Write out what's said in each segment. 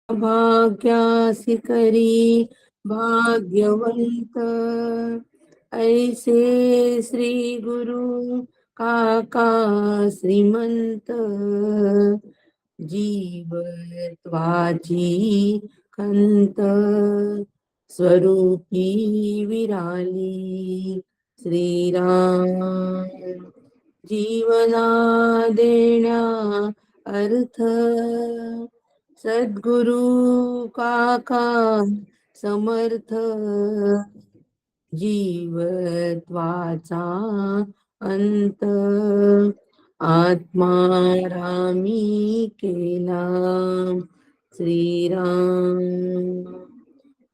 भाग्यासी करी भाग्यवंत, ऐसे श्री गुरु काका श्रीमंत, जीवत्वाची खंत स्वरूपी विराली श्रीराम, जीवना देण्या अर्थ सद्गुरु काका समर्थ, जीवत्वाचा अंत आत्मारामी केला श्रीराम,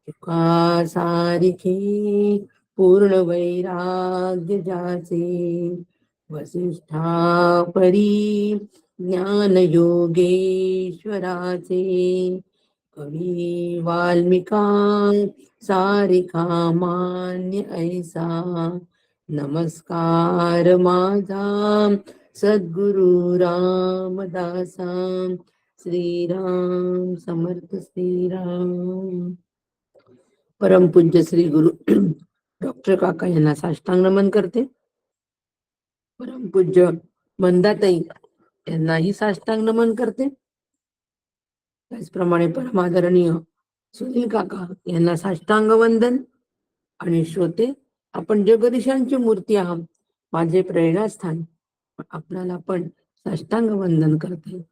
तुका सारिखे पूर्ण वैराग्य जाचे, वसिष्ठा परी ज्ञान योगेश्वराचे, कवी वाल्मिका सारिखा मान्य ऐसा, नमस्कार माझा सद्गुरु रामदासा, श्रीराम समर्थ श्रीराम. परमपूज्य श्री गुरु डॉक्टर काका यांना साष्टांग नमन करते. परमपूज्य मंदाताई यांनाही साष्टांग नमन करते. त्याचप्रमाणे परमादरणीय सुनील काका यांना साष्टांग वंदन. आणि श्रोते, आपण जगदीशांची मूर्ती आहात, माझे प्रेरणास्थान, आपणाला पण साष्टांग वंदन करते.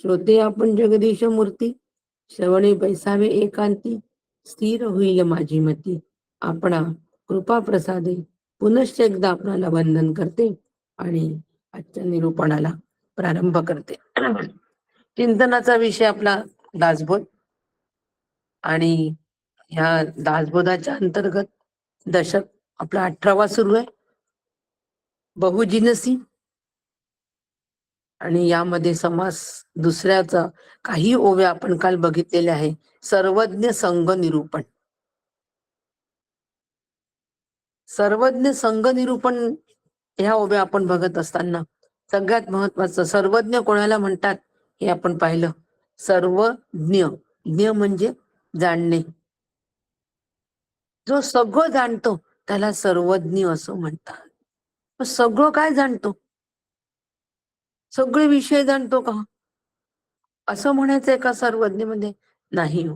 श्रोते, आपण जगदीश मूर्ती, श्रवणे बैसावे एकांती, स्थिर होईल माझी मती, आपणा कृपा प्रसादे पुनश्च एकदा आपणाला वंदन करते आणि आजच्या निरूपणाला प्रारंभ करते. चिंतनाचा विषय आपला दासबोध, आणि ह्या दासबोधाच्या अंतर्गत दशक आपला 18वा सुरू आहे, बहुजिनसी. आणि यामध्ये समास दुसऱ्याचा काही ओव्या आपण काल बघितलेल्या आहे. सर्वज्ञ संघ निरूपण. सर्वज्ञ संघ निरूपण ह्या ओव्या आपण बघत असताना सगळ्यात महत्वाचं, सर्वज्ञ कोणाला म्हणतात हे आपण पाहिलं. सर्वज्ञ, ज्ञ म्हणजे जाणणे. जो सगळं जाणतो त्याला सर्वज्ञ असं म्हणतात. सगळं काय जाणतो? सगळे विषय जाणतो का असं म्हणायचंय का सर्वज्ञ मध्ये? नाही.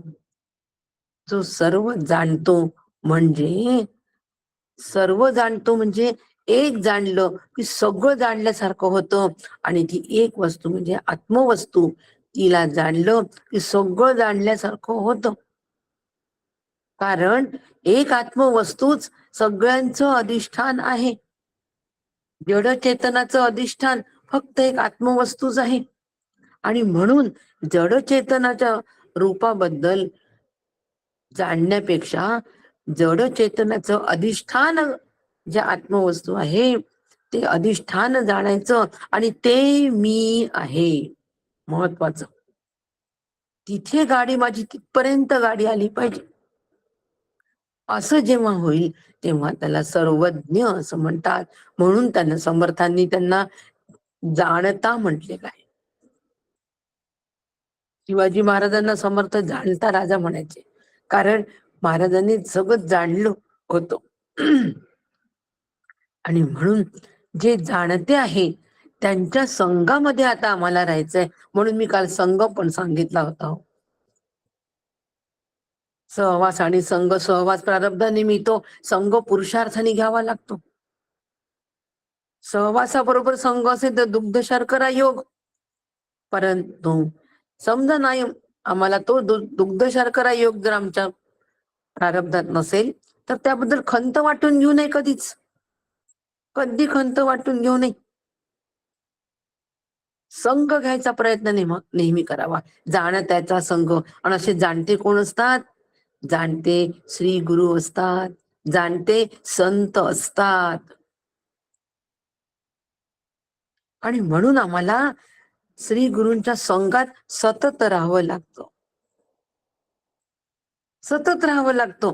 जो सर्व जाणतो म्हणजे, सर्व जाणतो म्हणजे एक जाणलं की सगळं जाणल्यासारखं होतं. आणि ती एक वस्तू म्हणजे आत्मवस्तू, तिला जाणलं की सगळं जाणल्यासारखं होतं. कारण एक आत्मवस्तूच सगळ्यांचं अधिष्ठान आहे. जड चेतनाचं अधिष्ठान फक्त एक आत्मवस्तूच आहे. आणि म्हणून जड चेतनाच्या रूपाबद्दल जाणण्यापेक्षा जड चेतनाचं अधिष्ठान जे आत्मवस्तू आहे ते अधिष्ठान जाणायचं, आणि ते मी आहे महत्वाचं. तिथे गाडी माझी तिथपर्यंत गाडी आली पाहिजे. असं जेव्हा होईल तेव्हा त्याला सर्वज्ञ असं म्हणतात. म्हणून त्यांना समर्थांनी त्यांना जाणता म्हटलेलं आहे. शिवाजी महाराजांना समर्थ जाणता राजा म्हणायचे, कारण महाराजांनी सगळं जाणलं होतं. आणि म्हणून जे जाणते आहे त्यांच्या संघामध्ये आता आम्हाला राहायचंय. म्हणून मी काल संघ पण सांगितला होता. सहवास आणि संघ. सहवास प्रारब्धाने मिळतो, संघ पुरुषार्थाने घ्यावा लागतो. सहवासाबरोबर संघ असेल तर दुग्ध शर्करा योग. परंतु समजा नाही आम्हाला तो दुग्ध शर्करा योग जर आमच्या प्रारब्धात नसेल तर त्याबद्दल खंत वाटून घेऊ नये. कधीच कधी खंत वाटून घेऊ नये. संघ घ्यायचा प्रयत्न नेहमी करावा. जाणत्याचा संघ. आणि असे जाणते कोण असतात? जाणते श्री गुरु असतात, जाणते संत असतात. आणि म्हणून आम्हाला श्री गुरूंच्या संघात सतत राहावं लागतं. सतत राहावं लागतं.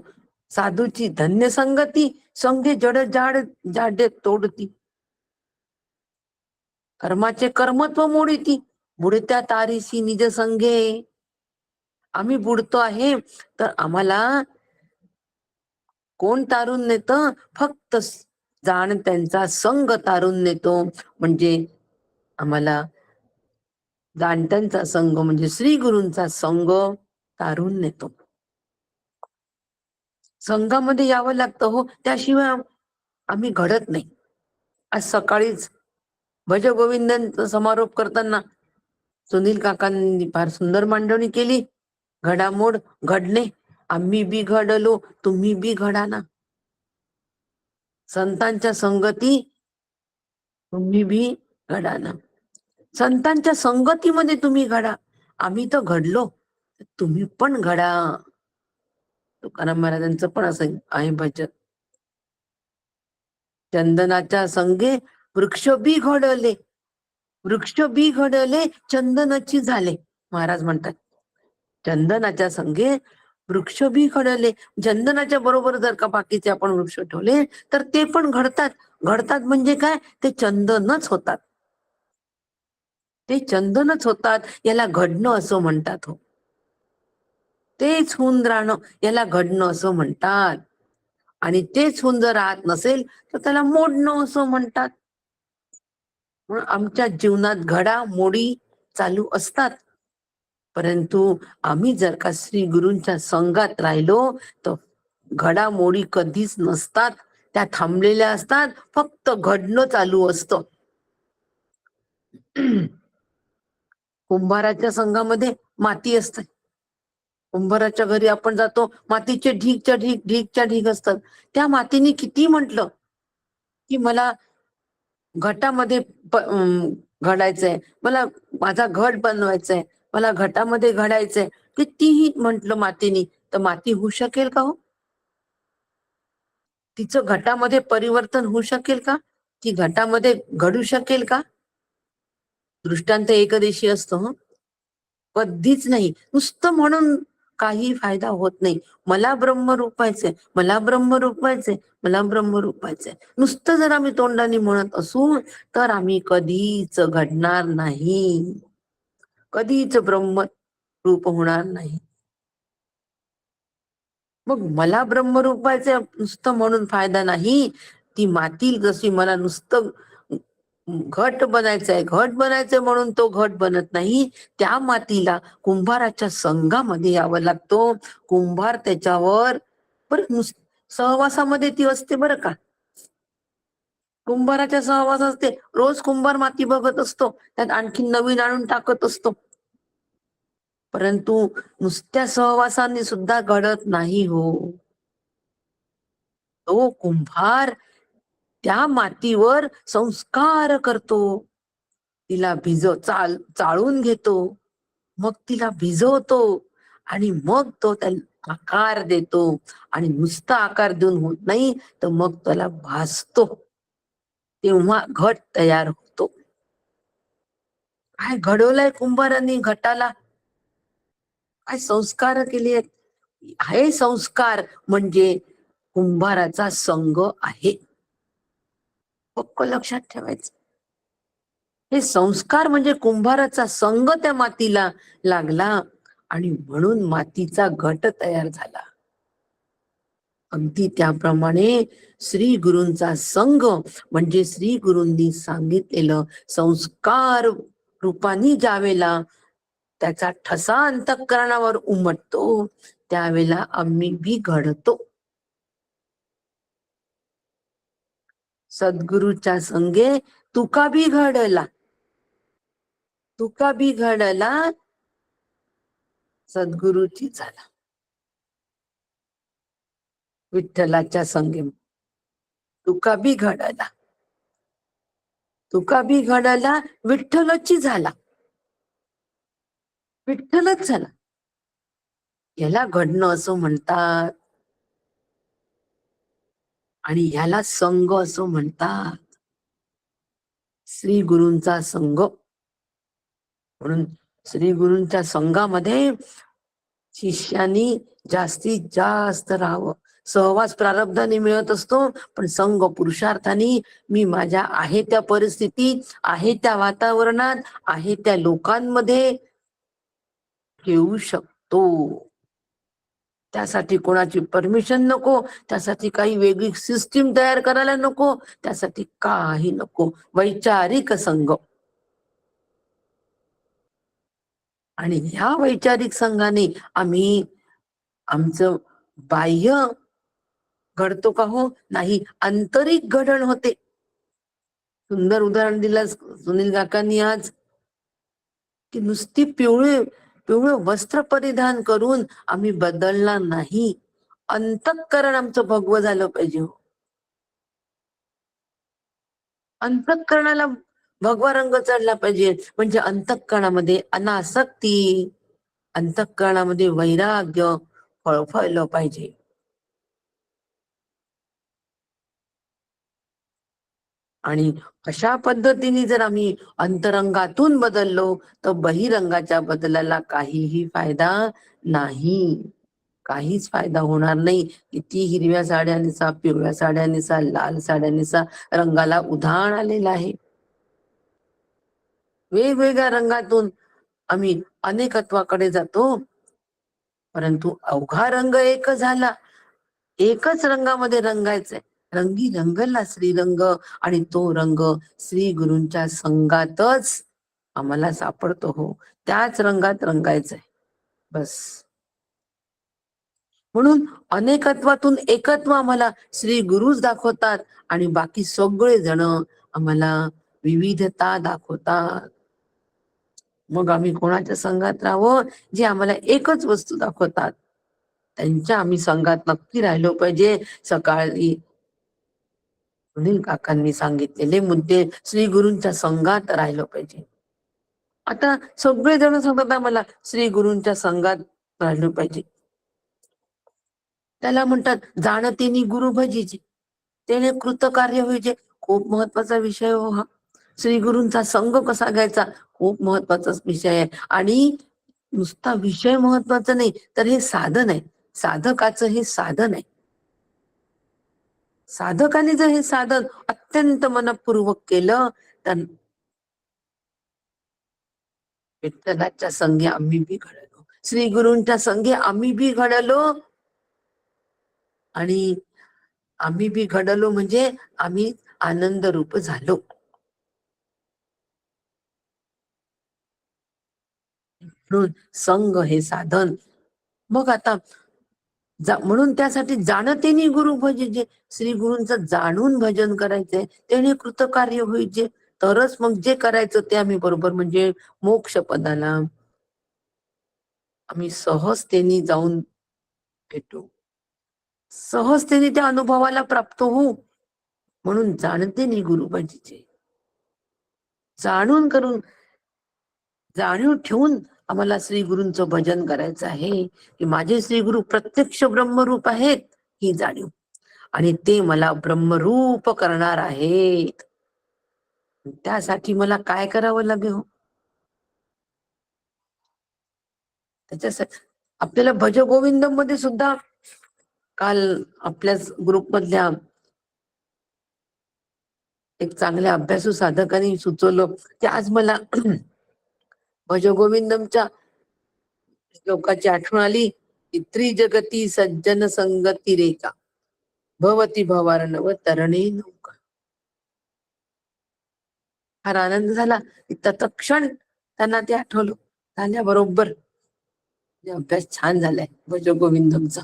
साधूची धन्य संगती, संगे जड जाड जाडे तोडती. कर्माचे कर्मत्व मोडीती, बुडत्या तारीसी निज संघे. आम्ही बुडतो आहे, तर आम्हाला कोण तारून नेतं? फक्त जाण त्यांचा संग तारून नेतो. म्हणजे आम्हाला जाणत्यांचा संग म्हणजे श्री गुरूंचा संग तारून नेतो. संघामध्ये यावं लागतं हो, त्याशिवाय आम्ही घडत नाही. आज सकाळीच भजगोविंदांचा समारोप करताना सुनील काकांनी फार सुंदर मांडणी केली. घडामोड घडणे, आम्ही बी घडलो, तुम्ही बी घडा ना. संतांच्या संगती तुम्ही बी घडा ना. संतांच्या संगतीमध्ये तुम्ही घडा. आम्ही तर घडलो, तुम्ही पण घडा. तुकाराम महाराजांचं पण असं आहे भजन. चंदनाच्या संगे वृक्ष बी घडले, वृक्ष बी घडले चंदनाची झाले. महाराज म्हणतात चंदनाच्या संगे वृक्ष बी घडले. चंदनाच्या बरोबर जर का बाकीचे आपण वृक्ष ठेवले तर ते पण घडतात. घडतात म्हणजे काय? ते चंदनच होतात. ते चंदनच होतात. याला घडणं असं म्हणतात हो. तेच होऊन राहणं याला घडणं असं म्हणतात. आणि तेच होऊन जर राहत नसेल तर त्याला मोडणं असं म्हणतात. म्हणून आमच्या जीवनात घडामोडी चालू असतात. परंतु आम्ही जर का श्री गुरूंच्या संगात राहिलो तर घडामोडी कधीच नसतात. त्या थांबलेल्या असतात. फक्त घडणं चालू असतं. कुंभाराच्या संघामध्ये माती असते. कुंभाराच्या घरी आपण जातो, मातीचे ढीगच्या ढीग ढीगच्या ढीग असतात. त्या मातीने किती म्हटलं की मला घटामध्ये घडायचंय, मला माझा घट बनवायचंय, मला घटामध्ये घडायचंय, कितीही म्हटलं मातीनी, तर माती होऊ शकेल का हो? तिचं घटामध्ये परिवर्तन होऊ शकेल का? ती घटामध्ये घडू शकेल का? दृष्टांत एकदेशी असतो हं. कधीच नाही. नुसतं म्हणून काही फायदा होत नाही. मला ब्रह्मरूप व्हायचंय, मला ब्रह्मरूप व्हायचंय, मला ब्रह्मरूप व्हायचंय, नुसतं जर आम्ही तोंडाने म्हणत असू तर आम्ही कधीच घडणार नाही. कधीच ब्रह्म रूप होणार नाही. मग मला ब्रह्मरूप व्हायचंय नुसतं म्हणून फायदा नाही. ती माती जशी मला नुसतं घट बनायचंय, घट बनायचंय म्हणून तो घट बनत नाही. त्या मातीला कुंभाराच्या संघामध्ये यावं लागतो. कुंभार त्याच्यावर बरं सहवासामध्ये ती असते बरं का. कुंभाराच्या सहवास असते. रोज कुंभार माती बघत असतो, त्यात आणखी नवीन आणून टाकत असतो. परंतु नुसत्या सहवासाने सुद्धा घडत नाही हो. तो कुंभार त्या मातीवर संस्कार करतो. तिला चाळून घेतो, मग तिला भिजवतो आणि मग तो त्याला आकार देतो. आणि नुसता आकार देऊन होत नाही, तर मग त्याला भासतो, तेव्हा घट तयार होतो. काय घडवलंय कुंभारांनी घटाला? काय संस्कार केले? हे संस्कार म्हणजे कुंभाराचा संग आहे. पक्क लक्षात ठेवायचं. हे संस्कार म्हणजे कुंभाराचा संग त्या मातीला लागला आणि म्हणून मातीचा घट तयार झाला. अगदी त्याप्रमाणे श्री गुरूंचा संग म्हणजे श्री गुरूंनी सांगितलेलं संस्कार रूपाने ज्यावेळेला त्याचा ठसा अंतःकरणावर उमटतो त्यावेळेला आम्ही बी घडतो. सद्गुरूच्या संगे तुका बी घडला, तुका बी घडला, सद्गुरूची झाला. विठ्ठलाच्या संगे तुका बी घडला, तुका बी घडला, विठ्ठलची झाला, विठ्ठलच झाला. याला घडणं असं म्हणतात आणि ह्याला संग असं म्हणतात. श्री गुरूंचा संग. म्हणून श्री गुरूंच्या संघामध्ये शिष्यानी जास्तीत जास्त राहावं. सहवास प्रारब्धाने मिळत असतो, पण संघ पुरुषार्थाने मी माझ्या आहे त्या परिस्थितीत, आहे त्या वातावरणात, आहे त्या लोकांमध्ये ठेवू शकतो. तो. त्यासाठी कोणाची परमिशन नको, त्यासाठी काही वेगळी सिस्टीम तयार करायला नको, त्यासाठी काही नको. वैचारिक संघ. आणि ह्या वैचारिक संघाने आम्ही आमचं बाह्य घडतो का हो? नाही, आंतरिक घडण होते. सुंदर उदाहरण दिलं सुनील काकांनी आज, की नुसती पिवळे पिवळे वस्त्र परिधान करून आम्ही बदलणार नाही. अंतःकरण आमचं भगवं झालं पाहिजे. अंतःकरणाला भगवा रंग चढला पाहिजे. म्हणजे अंतःकरणामध्ये अनासक्ती, अंतःकरणामध्ये वैराग्य फळफळलं पाहिजे. आणि अशा पद्धतीने जर आम्ही अंतरंगातून बदललो तर बहिरंगाच्या बदलाला काहीही फायदा नाही. काहीच फायदा होणार नाही. किती हिरव्या साड्या नेसा, पिवळ्या साड्या नेसा, लाल साड्या नेसा, रंगाला उधाण आलेलं आहे. वेगवेगळ्या रंगातून आम्ही अनेकत्वाकडे जातो, परंतु अवघा रंग एक झाला. एकच रंगामध्ये रंगायचंय. रंगी रंगला श्रीरंग, आणि तो रंग श्री गुरूंच्या संगातच आम्हाला सापडतो. हो, त्याच रंगात रंगायचंय बस. म्हणून अनेकत्वातून एकत्व आम्हाला श्री गुरुच दाखवतात, आणि बाकी सगळे जण आम्हाला विविधता दाखवतात. मग आम्ही कोणाच्या संघात राहावं? जे आम्हाला एकच वस्तू दाखवतात, त्यांच्या आम्ही संघात नक्की राहिलो पाहिजे. सकाळी सुनील काकांनी सांगितलेले मुद्दे, श्री गुरूंच्या संघात राहिलो पाहिजे. आता सगळे जण सांगतात आम्हाला श्री गुरूंच्या संघात राहिलो पाहिजे. त्याला म्हणतात जाणतेनी गुरु भजीचे, त्याने कृतकार्य होईचे. खूप महत्वाचा विषय हो हा. श्री गुरूंचा संघ कसा घ्यायचा, खूप महत्वाचा विषय आहे. आणि नुसता विषय महत्वाचा नाही, तर हे साधन आहे. साधकाचं हे साधन आहे. साधकाने जर हे साधन अत्यंत मनपूर्वक केलं तर विठ्ठलाच्या संगे आम्ही बी घडलो, श्री गुरूंच्या संगे आम्ही बी घडलो. आणि आम्ही बी घडलो म्हणजे आम्ही आनंद रूप झालो. म्हणून संघ हे साधन. मग आता म्हणून त्यासाठी जाणतेनी गुरु भजे, श्री गुरूंचं जाणून भजन करायचंय, त्याने कृतकार्य होईचे. तरच मग जे करायचं ते आम्ही बरोबर, म्हणजे मोक्ष पदाला आम्ही सहजतेने जाऊन भेटू, सहजतेने त्या अनुभवाला प्राप्त होऊ. म्हणून जाणतेनी गुरु भजीचे, जाणून करून जाणीव ठेवून आम्हाला श्री गुरूंचं भजन करायचं आहे, की माझे श्री गुरु प्रत्यक्ष ब्रह्मरूप आहेत ही जाणीव, आणि ते मला ब्रह्मरूप करणार आहेत. त्यासाठी मला काय करावं लागेल हो? त्याच्यासाठी आपल्याला भज गोविंदम मध्ये सुद्धा काल आपल्याच ग्रुप मधल्या एक चांगल्या अभ्यासू साधकांनी सुचवलं, की आज मला भज गोविंदमच्या श्लोकाची आठवण आली, की त्रिजगती सज्जन संगती रेखा भवती भवारणव तरणे नौका. फार आनंद झाला. तत्क्षण त्यांना ते आठवलं. झाल्याबरोबर अभ्यास छान झालाय भज गोविंदमचा.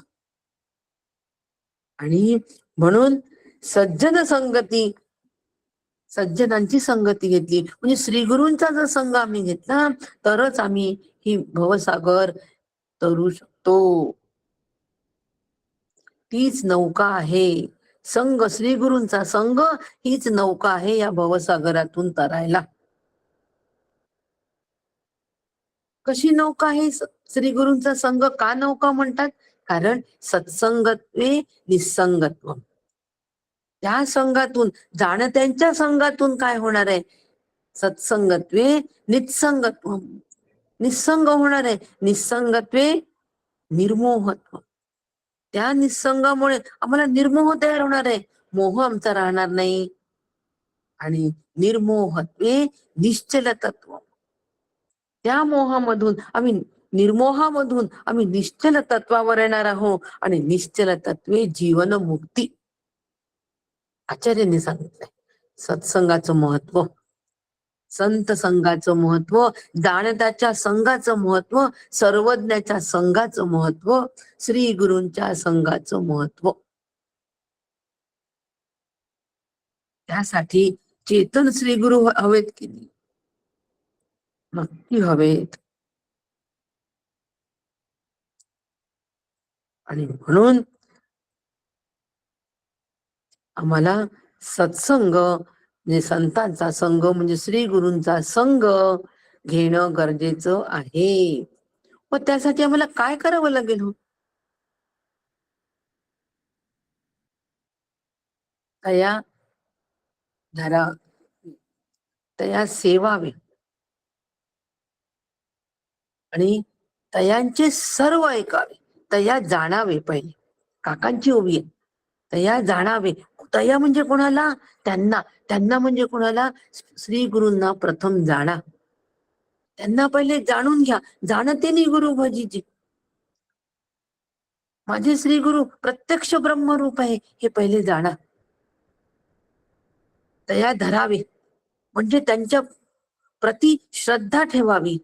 आणि म्हणून सज्जन संगती, सज्जनांची संगती घेतली म्हणजे श्री गुरूंचा जर संघ आम्ही घेतला तरच आम्ही ही भवसागर तरू शकतो. तीच नौका आहे. संघ, श्री गुरूंचा संघ हीच नौका आहे या भवसागरातून तरायला. कशी नौका आहे श्री गुरूंचा संघ? का नौका म्हणतात? कारण सत्संगत्वे निसंगत्व. त्या संघातून, जाणत्यांच्या संघातून काय होणार आहे? सत्संगत्वे निसंगत्व. निसंग होणार आहे. निसंगत्वे निर्मोहत्व. त्या निसंगामुळे आम्हाला निर्मोह तयार होणार आहे. मोह आमचा राहणार नाही. आणि निर्मोहत्वे निश्चल तत्व. त्या मोहामधून आम्ही निर्मोहामधून आम्ही निश्चल तत्वावर येणार आहोत आणि निश्चल तत्वे जीवन मुक्ती. आचार्यांनी सांगितलंय सत्संगाचं महत्व, संत संघाचं महत्व, जाणत्याच्या संघाचं महत्व, सर्वज्ञाच्या संघाचं महत्व, श्री गुरूंच्या संघाचं महत्व. त्यासाठी चेतन श्री गुरु हवेत की नाही? नक्की हवेत. आणि म्हणून आम्हाला सत्संग म्हणजे संतांचा संघ म्हणजे श्री गुरूंचा संघ घेणं गरजेचं आहे. मग त्यासाठी आम्हाला काय करावं लागेल? हो, तया धरा, तया सेवावे आणि तयांचे सर्व ऐकावे, तया जाणावे. पहिले काकांची ओवी आहे, तया जाणावे. तया म्हणजे कोणाला? त्यांना. त्यांना म्हणजे कोणाला? श्री गुरूंना प्रथम जाणा, त्यांना पहिले जाणून घ्या. जाणते नि गुरु भजीची, माझे श्री गुरु प्रत्यक्ष ब्रह्मरूप आहे हे पहिले जाणा. तया धरावे म्हणजे त्यांच्या प्रति श्रद्धा ठेवावी,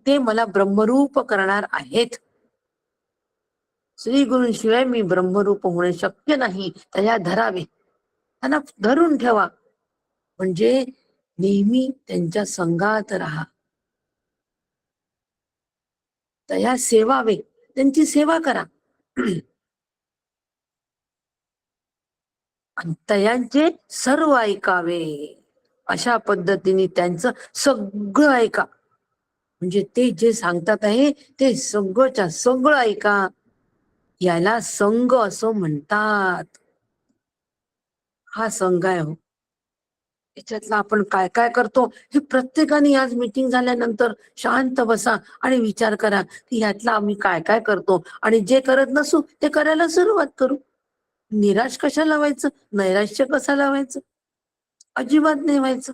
ते मला ब्रह्मरूप करणार आहेत. श्री गुरूंशिवाय मी ब्रह्मरूप होणे शक्य नाही. तया धरावे, त्यांना धरून ठेवा म्हणजे नेहमी त्यांच्या संघात राहा. तया सेवावे, त्यांची सेवा करा. आणि तयांचे सर्व ऐकावे, अशा पद्धतीने त्यांचं सगळं ऐका. म्हणजे ते जे सांगतात आहे ते सगळंच्या सगळं ऐका. याला संघ असं म्हणतात. हा संघ आहे. हो, याच्यातला आपण काय काय करतो हे प्रत्येकाने आज मीटिंग झाल्यानंतर शांत बसा आणि विचार करा की यातला आम्ही काय काय करतो, आणि जे करत नसू ते करायला सुरुवात करू. निराश कशाला व्हायचं, नैराश्य कशाला व्हायचं, अजिबात नाही व्हायचं.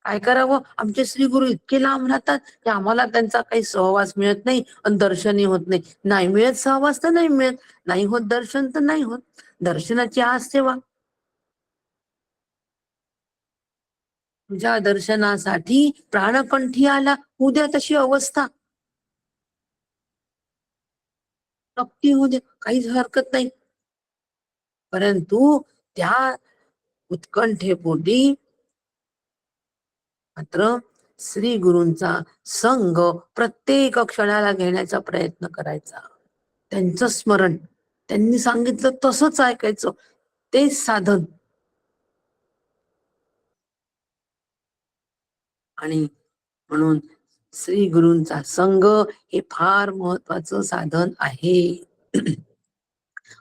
काय करावं? आमचे श्री गुरु इतके लांब राहतात की आम्हाला त्यांचा काही सहवास मिळत नाही आणि दर्शनही होत नाही. नाही मिळत सहवास तर नाही मिळत, नाही होत दर्शन तर नाही होत. दर्शनाची आस ठेवा. तुझ्या दर्शनासाठी प्राणकंठी आला, उद्या तशी अवस्था नक्की होऊ दे, काहीच हरकत नाही. परंतु त्या उत्कंठेपोटी मात्र श्री गुरूंचा संघ प्रत्येक क्षणाला घेण्याचा प्रयत्न करायचा. त्यांचं स्मरण, त्यांनी सांगितलं तसंच ऐकायचं, तेच साधन. आणि म्हणून श्री गुरूंचा संघ हे फार महत्वाचं साधन आहे.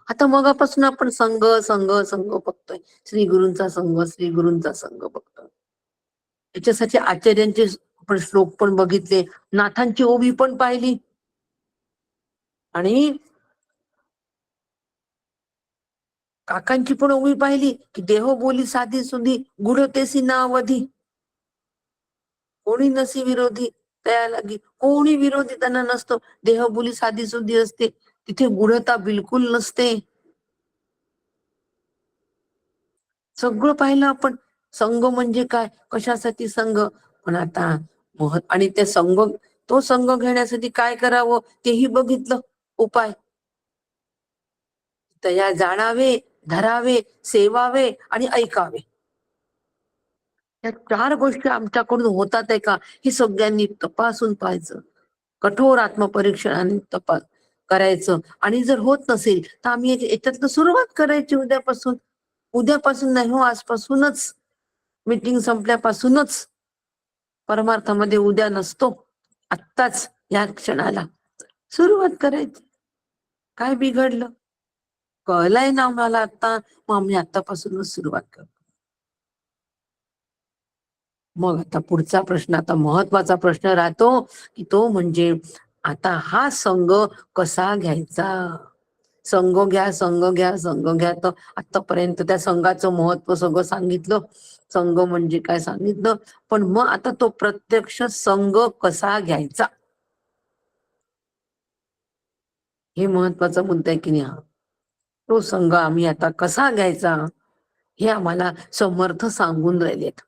आता मगापासून आपण संघ संघ संघ बघतोय, श्री गुरूंचा संघ, श्री गुरूंचा संघ बघतोय. याच्यासाठी आचार्यांचे आपण श्लोक पण बघितले, नाथांची ओवी पण पाहिली, आणि काकांची पण ओवी पाहिली की देह बोली साधी सुधी गुढतेसी ना अवधी, कोणी नसी विरोधी त्या लागी. कोणी विरोधी त्यांना नसतो. देहबोली साधी सुधी असते, तिथे गुढता बिलकुल नसते. सगळं पाहिलं आपण. संघ म्हणजे काय, कशासाठी संघ, पण आता आणि ते संघ, तो संघ घेण्यासाठी काय करावं तेही बघितलं. उपाय तया जाणावे, धरावे, सेवावे आणि ऐकावे. या 4 गोष्टी आमच्याकडून होतात आहे का हे सगळ्यांनी तपासून पाहायचं. कठोर आत्मपरीक्षणाने तपास करायचं. आणि जर होत नसेल तर आम्ही याच्यातनं सुरुवात करायची उद्यापासून. उद्यापासून नाही हो, आजपासूनच. मीटिंग संपल्यापासूनच. परमार्थामध्ये उद्या नसतो, आत्ताच या क्षणाला सुरुवात करायची. काय बिघडलं? कळलंय ना आम्हाला आता, मग आम्ही आतापासूनच सुरुवात करतो. मग आता पुढचा प्रश्न, आता महत्वाचा प्रश्न राहतो की तो म्हणजे आता हा संघ कसा घ्यायचा. संघ घ्या, संघ घ्या, संघ घ्या. तर आतापर्यंत त्या संघाचं महत्व सगळं सांगितलं, संघ म्हणजे काय सांगितलं. पण मग आता तो प्रत्यक्ष संघ कसा घ्यायचा, हे महत्वाचा मुद्दा आहे की नाही. हा तो संघ आम्ही आता कसा घ्यायचा हे आम्हाला समर्थ सांगून राहिलेत.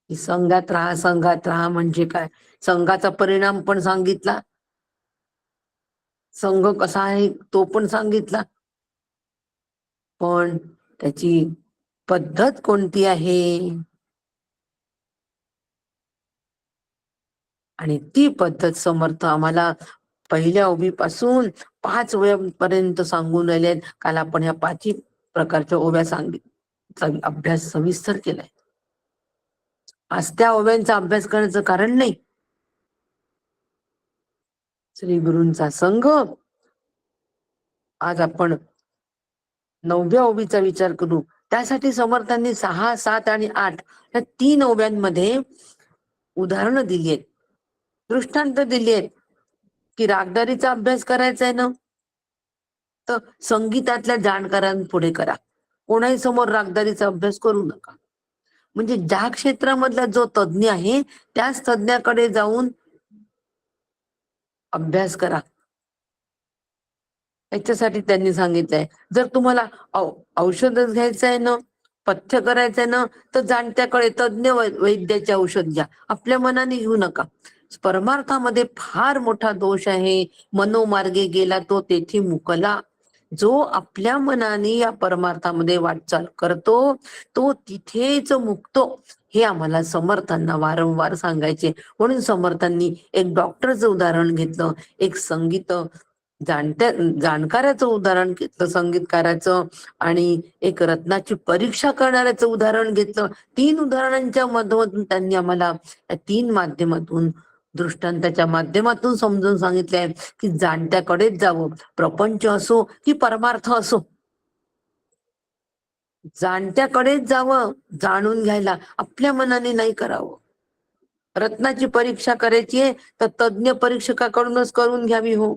की संघात राहा, संघात राहा म्हणजे काय, संघाचा परिणाम पण सांगितला, संघ कसा आहे तो पण सांगितला, पण त्याची पद्धत कोणती आहे आणि ती पद्धत समर्थ आम्हाला पहिल्या ओवीपासून 5 ओव्यांपर्यंत सांगून राहिले. काल आपण ह्या 5 प्रकारच्या ओव्या अभ्यास सविस्तर केलाय. आज त्या ओव्यांचा अभ्यास करण्याचं कारण नाही. श्री गुरूंचा संघ, आज आपण 9व्या ओवीचा विचार करू. त्यासाठी समर्थांनी 6, 7 आणि 8 या 3 ओव्यांमध्ये उदाहरणं दिली आहेत, दृष्टांत दिली आहेत की रागदारीचा अभ्यास करायचा आहे ना, तर संगीतातल्या जाणकारांपुढे करा, कोणाही समोर रागदारीचा अभ्यास करू नका. म्हणजे ज्या क्षेत्रामधला जो तज्ञ आहे त्याच तज्ञाकडे जाऊन अभ्यास करा. याच्यासाठी त्यांनी सांगितलंय, जर तुम्हाला औषधच घ्यायचं आहे ना, पथ्य करायचंय ना, तर जाणत्याकडे तज्ञ वैद्याचे औषध घ्या, आपल्या मनाने घेऊ नका. परमार्थामध्ये फार मोठा दोष आहे, मनोमार्गे गेला तो तेथे मुकला. जो आपल्या मनाने या परमार्थामध्ये वाटचाल करतो तो तिथेच मुक्तो, हे आम्हाला समर्थांना वारंवार सांगायचे. म्हणून समर्थांनी एक डॉक्टरचं उदाहरण घेतलं, एक संगीत जाणकाराचं उदाहरण घेतलं, संगीतकाराचं, आणि एक रत्नाची परीक्षा करणाऱ्याचं उदाहरण घेतलं. 3 उदाहरणांच्या माध्यमातून त्यांनी आम्हाला या 3 माध्यमातून, दृष्टांताच्या माध्यमातून समजून सांगितलंय की जाणत्याकडेच जावं, प्रपंच असो की परमार्थ असो, जाणत्याकडेच जावं, जाणून घ्यायला, आपल्या मनाने नाही करावं. रत्नाची परीक्षा करायची आहे तर तज्ञ परीक्षकाकडूनच करून घ्यावी. हो,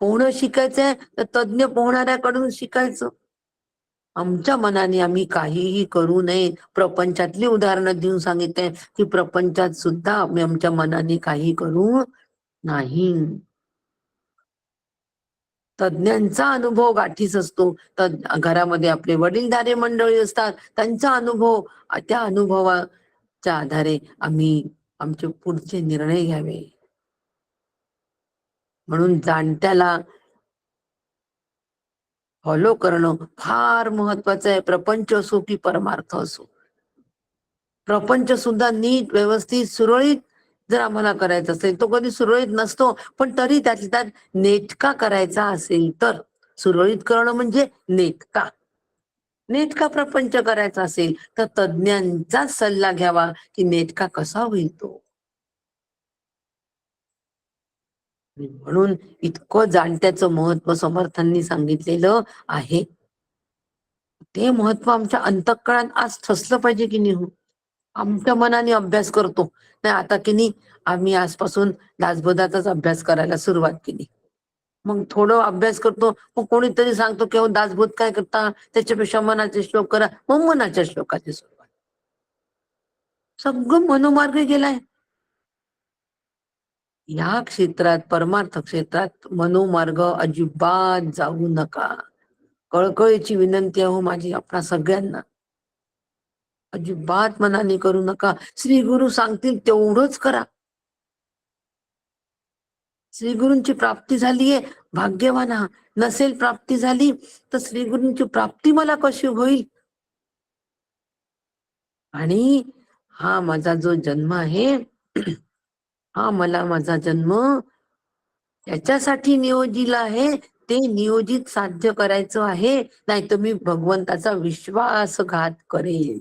पोहणं शिकायचंय तर तज्ञ पोहणाऱ्याकडून शिकायचं. आमच्या मनाने आम्ही काहीही करू नये. प्रपंचातली उदाहरणं देऊन सांगितलंय की प्रपंचात सुद्धा आम्ही आमच्या मनाने काही करू नाही. तज्ञांचा अनुभव गाठीस असतो. घरामध्ये आपले वडीलधारे मंडळी असतात, त्यांचा अनुभव, त्या अनुभवाच्या आधारे आम्ही आमचे पुढचे निर्णय घ्यावे. म्हणून जाणत्याला फॉलो करणं फार महत्वाचं आहे. प्रपंच असो की परमार्थ असो, प्रपंच सुद्धा नीट, व्यवस्थित, सुरळीत जर आम्हाला करायचा असेल, तो कधी सुरळीत नसतो, पण तरी त्यातल्या त्यात नेटका करायचा असेल तर, सुरळीत करणं म्हणजे नेटका, नेटका प्रपंच करायचा असेल तर तज्ञांचा सल्ला घ्यावा की नेटका कसा होईल तो. म्हणून इतकं जाणत्याचं महत्व समर्थांनी सांगितलेलं आहे. ते महत्व आमच्या अंतःकरणात आज ठसलं पाहिजे की नाही. हो, आमच्या मनाने अभ्यास करतो नाही. आता की नाही, आम्ही आजपासून दासबोधाचाच अभ्यास करायला सुरुवात केली. मग थोडं अभ्यास करतो, मग कोणीतरी सांगतो की दासबोध काय करता, त्याच्यापेक्षा मनाचे श्लोक करा, मग मनाच्या श्लोकाची सुरुवात. सगळं मनोमार्ग गेलाय. या क्षेत्रात, परमार्थ क्षेत्रात मनोमार्ग अजिबात जाऊ नका. कळकळीची विनंती आहे हो माझी आपणा सगळ्यांना. अजिबात मनाने करू नका. श्री गुरु सांगतील तेवढंच करा. श्री गुरूंची प्राप्ती झालीये, भाग्यवान हा. नसेल प्राप्ती झाली तर श्री गुरूंची प्राप्ती मला कशी होईल. आणि हा माझा जो जन्म आहे, हा मला माझा जन्म त्याच्यासाठी नियोजिला आहे, ते नियोजित साध्य करायचं आहे. नाही तर मी भगवंताचा विश्वासघात करेल.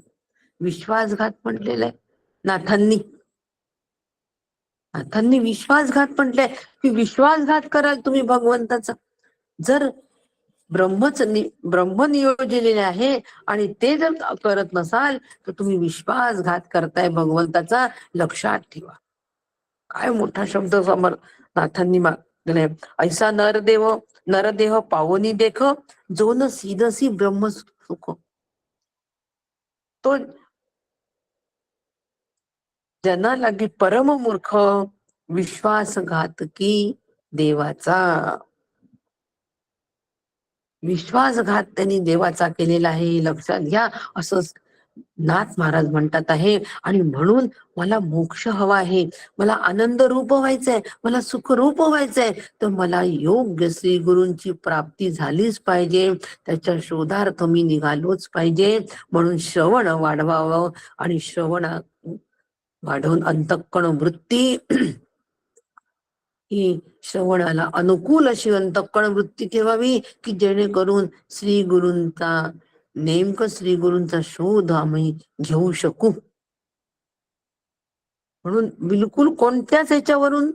विश्वासघात म्हटलेला आहे नाथांनी. नाथांनी विश्वासघात म्हटलंय की विश्वासघात कराल तुम्ही भगवंताचा. जर ब्रह्म नियोजलेले आहे आणि ते जर करत नसाल तर तुम्ही विश्वासघात करताय भगवंताचा, लक्षात ठेवा. काय मोठा शब्द समर्थांनी ऐसा नरदेह पावनी देख, जो न सीदसी ब्रह्म सुख. तो जना लागी परम मूर्ख, विश्वासघातकी देवाचा. विश्वासघात त्यांनी देवाचा केलेला आहे, लक्षात घ्या. असं नाथ महाराज म्हणतात आहे. आणि म्हणून मला मोक्ष हवा आहे, मला आनंद रूप व्हायचंय, मला सुख रूप व्हायचंय, तर मला योग्य श्री गुरूंची प्राप्ती झालीच पाहिजे. त्याच्या शोधार्थ मी निघालोच पाहिजे. म्हणून श्रवण वाढवावं, आणि श्रवण वाढवून अंतःकरण वृत्ती ही श्रवणाला अनुकूल अशी अंतःकरण वृत्ती ठेवावी, की जेणेकरून श्री गुरूंचा नेमकं श्री गुरूंचा शोध आम्ही घेऊ शकू. म्हणून बिलकुल कोणत्याच याच्यावरून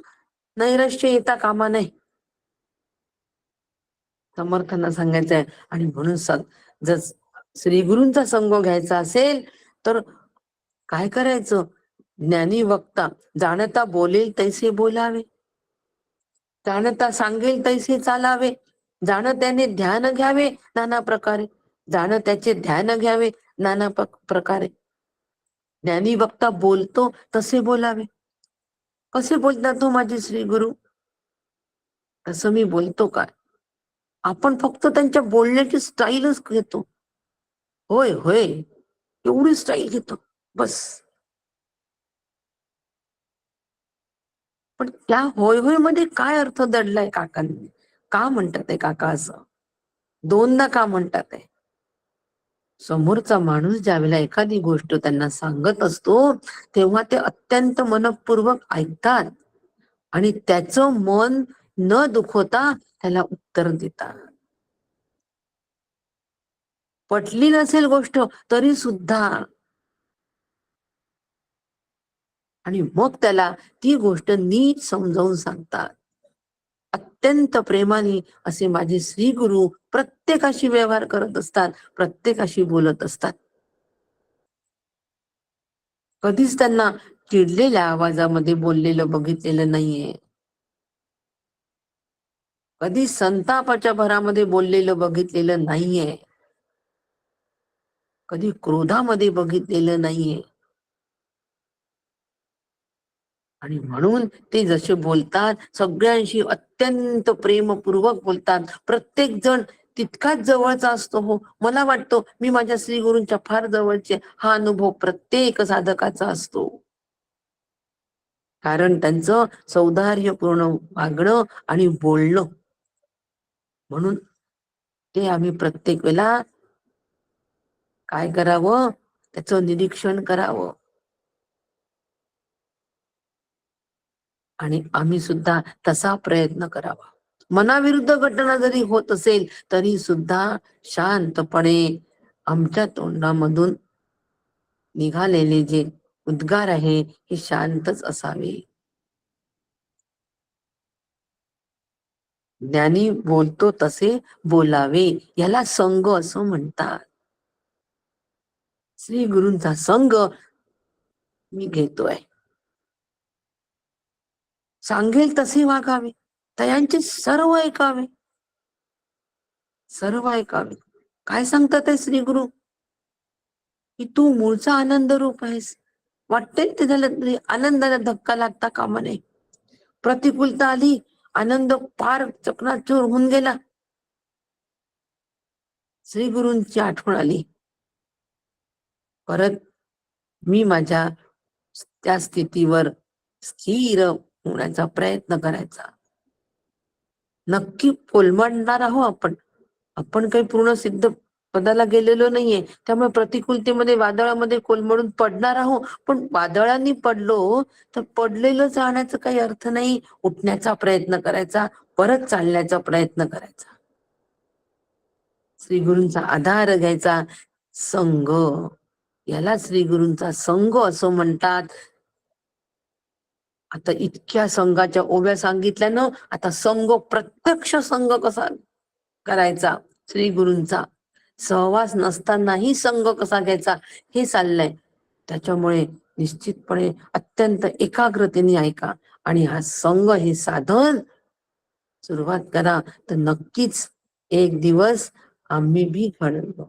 नैराश्य येता कामा नये, समर्थांना सांगायचं आहे. आणि म्हणून जर श्री गुरूंचा संग घ्यायचा असेल तर काय करायचं? ज्ञानी वक्ता जाणता बोलेल तैसे बोलावे, जाणता सांगेल तैसे चालावे, जाण त्याने ध्यान घ्यावे नाना प्रकारे, जाण त्याचे ध्यान घ्यावे नाना प्रकारे. ज्ञानी वक्ता बोलतो तसे बोलावे. कसे बोलतात तो माझे श्री गुरु? तसं मी बोलतो काय? आपण फक्त त्यांच्या बोलण्याची स्टाईलच घेतो. होय होय एवढी स्टाईल घेतो बस. पण त्या होय होय मध्ये काय अर्थ दडलाय काकांनी? का म्हणतात आहे काका असं? दोनदा का म्हणतात आहे? समोरचा माणूस ज्यावेळेला एखादी गोष्ट त्यांना सांगत असतो, तेव्हा ते अत्यंत मनपूर्वक ऐकतात आणि त्याचं मन न दुखवता त्याला उत्तर देतात. पटली नसेल गोष्ट तरी सुद्धा, आणि मग त्याला ती गोष्ट नीट समजावून सांगतात. अत्यंत प्रेमाने असे माझे श्री गुरु प्रत्येकाशी व्यवहार करत असतात, प्रत्येकाशी बोलत असतात. कधीच त्यांना चिडलेल्या आवाजामध्ये बोललेलं बघितलेलं नाहीये, कधी संतापाच्या भरामध्ये बोललेलं बघितलेलं नाहीये, कधी क्रोधामध्ये बघितलेलं नाहीये. आणि म्हणून ते जसे बोलतात सगळ्यांशी अत्यंत प्रेमपूर्वक बोलतात. प्रत्येक जण तितकाच जवळचा असतो. हो, मला वाटतं मी माझ्या श्री गुरूंच्या फार जवळचे, हा अनुभव प्रत्येक साधकाचा असतो. कारण त्यांचं सौंदर्यपूर्ण वागणं आणि बोलणं. म्हणून ते आम्ही प्रत्येक वेळेला काय करावं? त्याचं निरीक्षण करावं. आणि आम्ही सुद्धा तसा प्रयत्न करावा. मनाविरुद्ध घटना जरी होत असेल तरी सुद्धा शांतपणे आमच्या तोंडामधून निघालेले जे उद्गार आहे हे शांतच असावे. ज्ञानी बोलतो तसे बोलावे, याला संग असं म्हणतात. श्री गुरूंचा संग मी घेतोय, सांगेल तसे वागावे, त्यांचे सर्व ऐकावे, सर्व ऐकावे. काय सांगतात श्री गुरु? की तू मूळचा आनंद रूप आहेस. वाटते ते झालं तरी आनंदाला धक्का लागता कामा नये. प्रतिकूलता आली, आनंद फार चकनाचूर होऊन गेला, श्री गुरूंची आठवण आली, परत मी माझ्या त्या स्थितीवर स्थिर होण्याचा प्रयत्न करायचा. नक्की कोलमडणार आहो आपण, आपण काही पूर्ण सिद्ध पदाला गेलेलो नाहीये. त्यामुळे प्रतिकूलतेमध्ये वादळामध्ये कोलमडून पडणार आहो. पण वादळांनी पडलो तर पडलेलं जाण्याचा काही अर्थ नाही. उठण्याचा प्रयत्न करायचा, परत चालण्याचा प्रयत्न करायचा, श्री गुरूंचा आधार घ्यायचा. संग, याला श्री गुरूंचा संग असं म्हणतात. आता इतक्या संघाच्या ओव्या सांगितल्यानं आता संघ, प्रत्यक्ष संघ कसा करायचा, श्री गुरूंचा सहवास नसतानाही संघ कसा घ्यायचा हे चाललंय. त्याच्यामुळे निश्चितपणे अत्यंत एकाग्रतेने ऐका. आणि हा संघ हे साधन सुरुवात करा, तर नक्कीच एक दिवस आम्ही भी घडवू.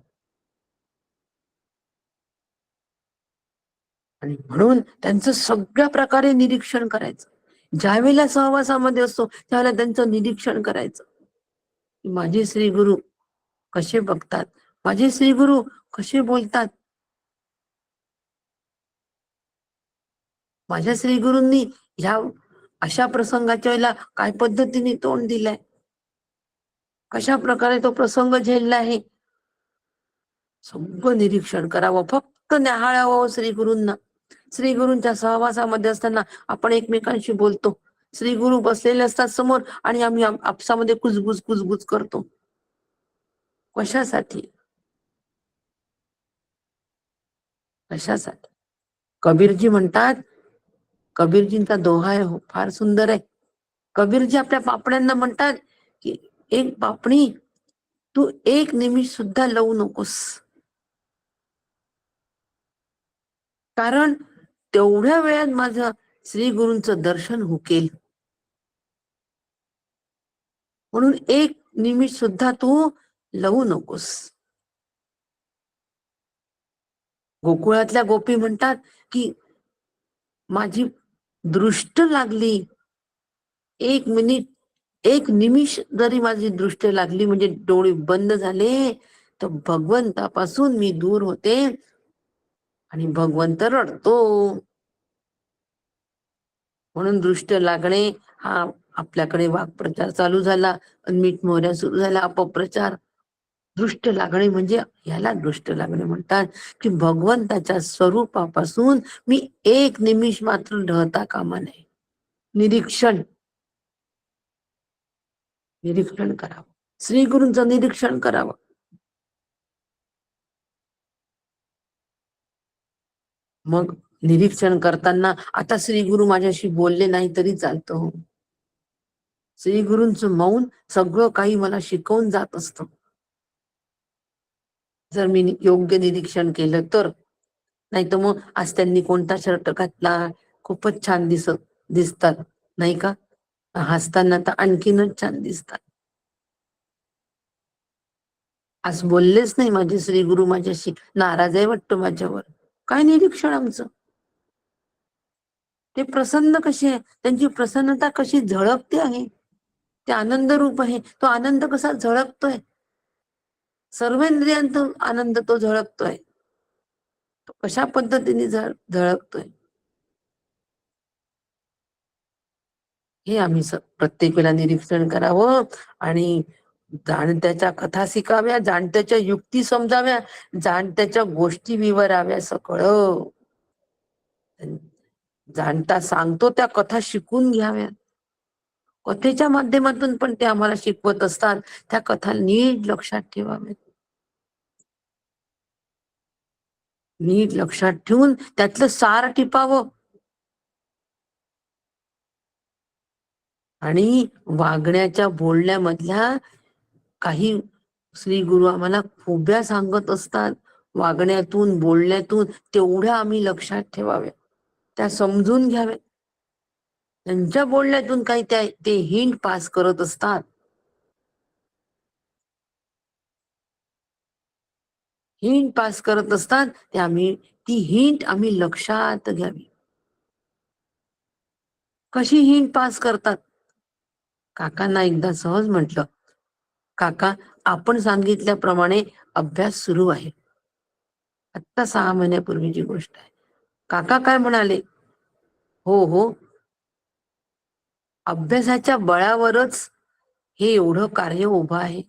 आणि म्हणून त्यांचं सगळ्या प्रकारे निरीक्षण करायचं. ज्यावेळेला सहवासामध्ये असतो त्यावेळेला त्यांचं निरीक्षण करायचं. माझे श्री गुरु कसे बघतात, माझे श्री गुरु कसे बोलतात, माझ्या श्री गुरूंनी ह्या अशा प्रसंगाच्या वेळेला काय पद्धतीने तोंड दिलंय, कशा प्रकारे तो प्रसंग झेलला आहे, सगळं निरीक्षण करावं. फक्त न्याहाळावं श्री गुरूंना. श्री गुरूंच्या सहवासामध्ये असताना आपण एकमेकांशी बोलतो. श्री गुरु बसलेले असतात समोर आणि आम्ही आपसामध्ये कुजबुज कुजबुज करतो. कशासाठी? कशासाठी? कबीरजी म्हणतात, कबीरजींचा दोहा आहे, हो फार सुंदर आहे. कबीरजी आपल्या पापण्यांना म्हणतात की एक पापणी, तू एक निमिष सुद्धा लावू नकोस, कारण तेवढ्या वेळात माझं श्री गुरूंचं दर्शन हुकेल. म्हणून एक निमिष सुद्धा तू लावू नकोस. गोकुळातल्या गोपी म्हणतात की माझी दृष्ट लागली, एक मिनिट, एक निमिष जरी माझी दृष्ट लागली म्हणजे डोळे बंद झाले तर भगवंतापासून मी दूर होते आणि भगवंत रडतो. म्हणून दृष्ट लागणे हा आपल्याकडे वाक्प्रचार चालू झाला, मीठ मोहऱ्या सुरू झाला, अपप्रचार. दृष्ट लागणे म्हणजे याला दृष्ट लागणे म्हणतात, की भगवंताच्या स्वरूपापासून मी एक निमिष मात्र ढळता कामा नये. निरीक्षण, निरीक्षण करावं, श्री गुरूंचं निरीक्षण करावं. मग निरीक्षण करताना आता श्री गुरु माझ्याशी बोलले नाही तरी चालतं हो. श्री गुरूंचं मौन सगळं काही मला शिकवून जात असतं. जर मी योग्य निरीक्षण केलं तर. नाही तर मग आज त्यांनी कोणता शर्ट घातला, खूपच छान दिसतात नाही का, हसताना तर आणखीनच छान दिसतात. आज बोललेच नाही माझे श्री गुरु, माझ्याशी नाराज आहे वाटतं माझ्यावर. काय निरीक्षण आमचं? ते प्रसन्न कसे आहे, त्यांची प्रसन्नता कशी झळकते आहे, ते आनंद रूप आहे. तो आनंद कसा झळकतोय, सर्वेंद्रियांत आनंद तो झळकतोय. तो कशा पद्धतीने झळकतोय हे आम्ही प्रत्येक वेळा निरीक्षण करावं. आणि जाणत्याच्या कथा शिकाव्या, जाणत्याच्या युक्ती समजाव्या, जाणत्याच्या गोष्टी विवराव्या सगळं. जाणता सांगतो त्या कथा शिकून घ्याव्या. कथेच्या माध्यमातून पण ते आम्हाला शिकवत असतात, त्या कथा नीट लक्षात ठेवाव्यात. नीट लक्षात ठेवून त्यातलं सार टिपावं. आणि वागण्याच्या बोलण्यामधल्या काही श्री गुरु आम्हाला खूब्या सांगत असतात, वागण्यातून बोलण्यातून तेवढ्या आम्ही लक्षात ठेवाव्या, त्या समजून घ्याव्या. त्यांच्या बोलण्यातून काही ते हिंट पास करत असतात. हिंट पास करत असतात ते आम्ही, ती हिंट आम्ही लक्षात घ्यावी. कशी हिंट पास करतात? काकांना एकदा सहज म्हटलं, काका आपण सांगितल्याप्रमाणे अभ्यास सुरू आहे. आत्ता 6 महिन्यापूर्वीची गोष्ट आहे. काका काय म्हणाले, हो हो, अभ्यासाच्या बळावरच हे एवढं कार्य उभं आहे.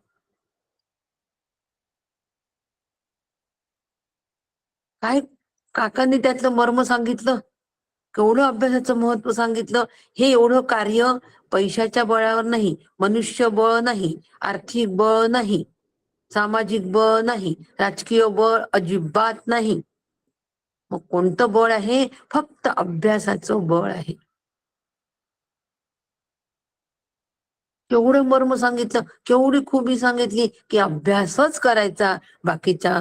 काय काकांनी त्यातलं मर्म सांगितलं, केवढं अभ्यासाचं महत्व सांगितलं. हे एवढं कार्य पैशाच्या बळावर नाही, मनुष्य बळ नाही, आर्थिक बळ नाही, सामाजिक बळ नाही, राजकीय बळ अजिबात नाही. मग कोणतं बळ आहे? फक्त अभ्यासाचं बळ आहे. केवढं मर्म सांगितलं, केवढी खुबी सांगितली की अभ्यासच करायचा, बाकीच्या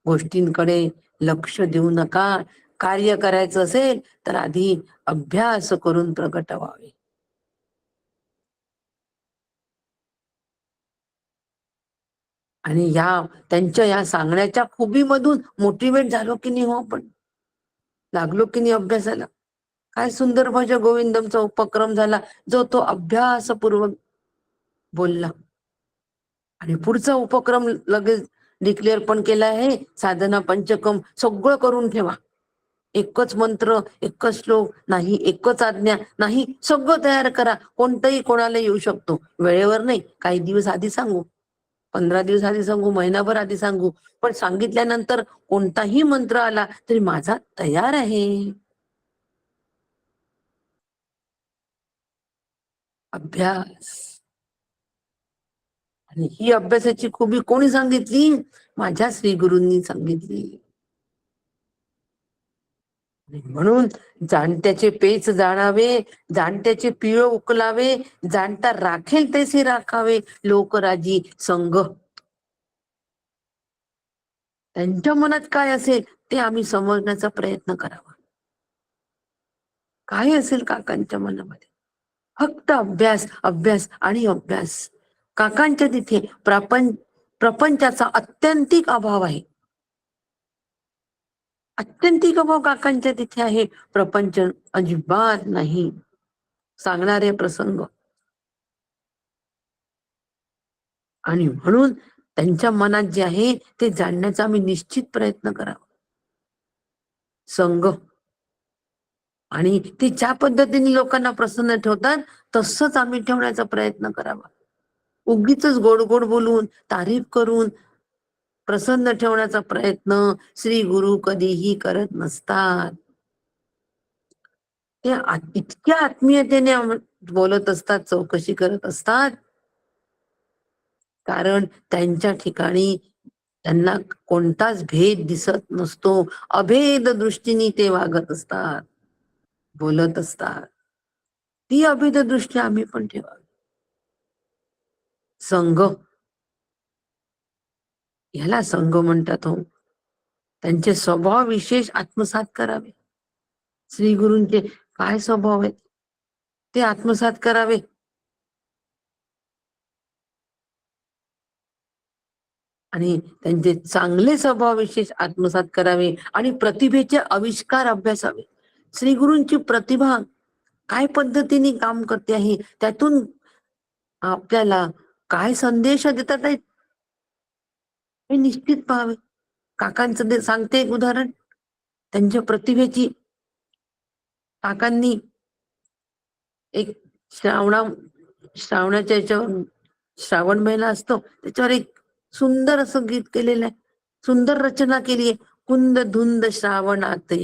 गोष्टींकडे लक्ष देऊ नका. कार्य करायचं असेल तर आधी अभ्यास करून प्रगट व्हावे. आणि त्यांच्या या सांगण्याच्या खुबीमधून मोटिवेट झालो की नाही हो आपण, लागलो की नाही अभ्यासाला. काय सुंदर भज गोविंदमचा उपक्रम झाला, जो तो अभ्यासपूर्वक बोलला. आणि पुढचा उपक्रम लगेच डिक्लेअर पण केला आहे, साधना पंचकम सगळं करून ठेवा. एकच मंत्र, एकच श्लोक नाही, एकच आज्ञा नाही, सगळं तयार करा. कोणतंही कोणाला येऊ शकतो, वेळेवर नाही, काही दिवस आधी सांगू, 15 दिवस आधी सांगू, महिनाभर आधी सांगू, पण सांगितल्यानंतर कोणताही मंत्र आला तरी माझा तयार आहे. अभ्यास. आणि ही अभ्यासाची खूबी कोणी सांगितली? माझ्या श्री गुरूंनी सांगितली. म्हणून जाणत्याचे पेच जाणावे, जाणत्याचे पिळ उकलावे, जाणता राखेल तैसे राखावे, लोकराजी संघ. त्यांच्या मनात काय असेल ते आम्ही समजण्याचा प्रयत्न करावा. काय असेल काकांच्या मनामध्ये? फक्त अभ्यास, अभ्यास आणि अभ्यास. काकांच्या तिथे प्रपंचाचा अत्यंतिक अभाव आहे. अत्यंतिक अभाव काकांच्या तिथे आहे. प्रपंच अजिबात नाही. सांगणारे प्रसंग. आणि म्हणून त्यांच्या मनात जे आहे ते जाणण्याचा आम्ही निश्चित प्रयत्न करावा. संघ. आणि ते ज्या पद्धतीने लोकांना प्रसन्न ठेवतात तसंच आम्ही ठेवण्याचा प्रयत्न करावा. उगीच गोड गोड बोलून, तारीफ करून प्रसन्न ठेवण्याचा प्रयत्न श्री गुरु कधीही करत नसतात. ते इतक्या आत्मीयतेने बोलत असतात, चौकशी करत असतात, कारण त्यांच्या ठिकाणी त्यांना कोणताच भेद दिसत नसतो. अभेद दृष्टीने ते वागत असतात, बोलत असतात. ती अभेद दृष्टी आम्ही पण ठेवावी. संघ. ह्याला संघ म्हणतात हो. त्यांचे स्वभाव विशेष आत्मसात करावे. श्री गुरूंचे काय स्वभाव आहेत ते आत्मसात करावे. आणि त्यांचे चांगले स्वभाव विशेष आत्मसात करावे आणि प्रतिभेचे आविष्कार अभ्यासावे. श्री गुरूंची प्रतिभा काय पद्धतीने काम करते आहे, त्यातून आपल्याला काय संदेश देतात आहेत हे निश्चित पाहावे. काकांचं सांगते एक उदाहरण त्यांच्या प्रतिभेची. काकांनी एक श्रावणा श्रावणाच्या याच्यावर, श्रावण महिना असतो त्याच्यावर एक सुंदर असं गीत केलेलं आहे, सुंदर रचना केली आहे. कुंद धुंद श्रावणात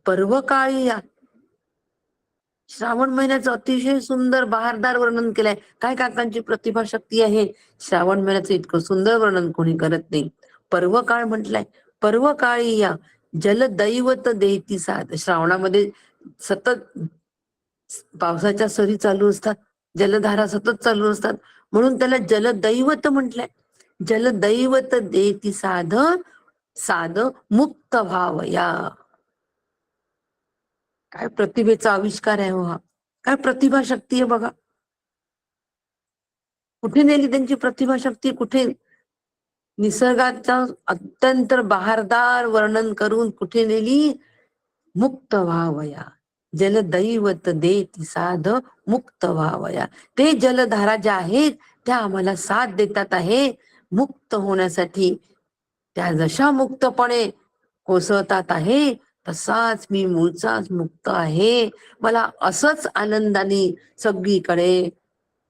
पर्व काळी या. श्रावण महिन्याचं अतिशय सुंदर बहारदार वर्णन केलंय. काय काकांची प्रतिभा शक्ती आहे. श्रावण महिन्याचं इतकं सुंदर वर्णन कोणी करत नाही. पर्व काळ म्हटलंय, पर्व काळी या जल दैवत देती साध. श्रावणामध्ये सतत पावसाच्या सरी चालू असतात, जलधारा सतत चालू असतात, म्हणून त्याला जलदैवत म्हटलंय. जलदैवत देती साध, साध मुक्त भाव या. काय प्रतिभेचा आविष्कार आहे हो हा. काय प्रतिभा शक्ती आहे बघा. कुठे नेली त्यांची प्रतिभा शक्ती, कुठे निसर्गाचा अत्यंत बहारदार वर्णन करून कुठे नेली. मुक्त व्हावया, जलदैवत देती साध मुक्त व्हावया. ते जलधारा ज्या आहेत त्या आम्हाला साथ देतात आहे मुक्त होण्यासाठी. त्या जशा मुक्तपणे कोसळतात आहे तसाच मी मूळचाच मुक्त आहे. मला असंच आनंदाने सगळीकडे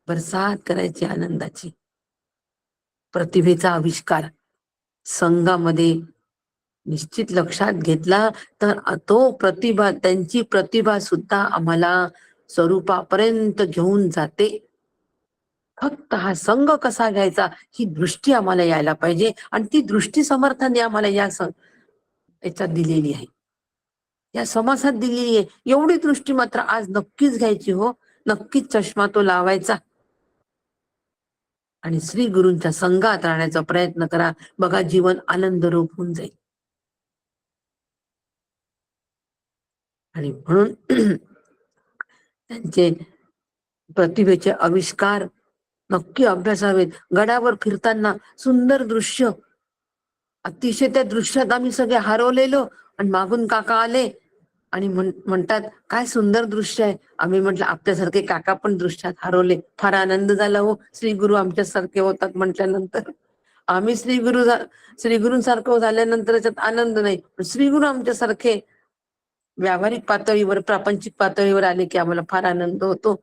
बरसात करायची आनंदाची. प्रतिभेचा आविष्कार संघामध्ये निश्चित लक्षात घेतला तर तो प्रतिभा, त्यांची प्रतिभा सुद्धा आम्हाला स्वरूपापर्यंत घेऊन जाते. फक्त हा संघ कसा घ्यायचा ही दृष्टी आम्हाला यायला पाहिजे आणि ती दृष्टी समर्थाने आम्हाला याच्यात दिलेली आहे, या समासात दिलेली आहे. एवढी दृष्टी मात्र आज नक्कीच घ्यायची हो. नक्कीच चष्मा तो लावायचा आणि श्री गुरूंच्या संघात राहण्याचा प्रयत्न करा. बघा जीवन आनंद रूप होऊन जाईल. आणि म्हणून त्यांचे प्रतिभेचे आविष्कार नक्की अभ्यासावेत. गडावर फिरताना सुंदर दृश्य, अतिशय त्या दृश्यात आम्ही सगळे हरवलेलो, आणि मागून काका आले आणि म्हणतात काय सुंदर दृश्य आहे. आम्ही म्हटलं आपल्यासारखे काका पण दृश्यात हरवले. फार आनंद झाला हो, श्री गुरु आमच्या सारखे होतात म्हटल्यानंतर. आम्ही श्री गुरूंसारखं झाल्यानंतर याच्यात आनंद नाही, पण श्री गुरु आमच्या सारखे व्यावहारिक पातळीवर, प्रापंचिक पातळीवर आले की आम्हाला फार आनंद होतो.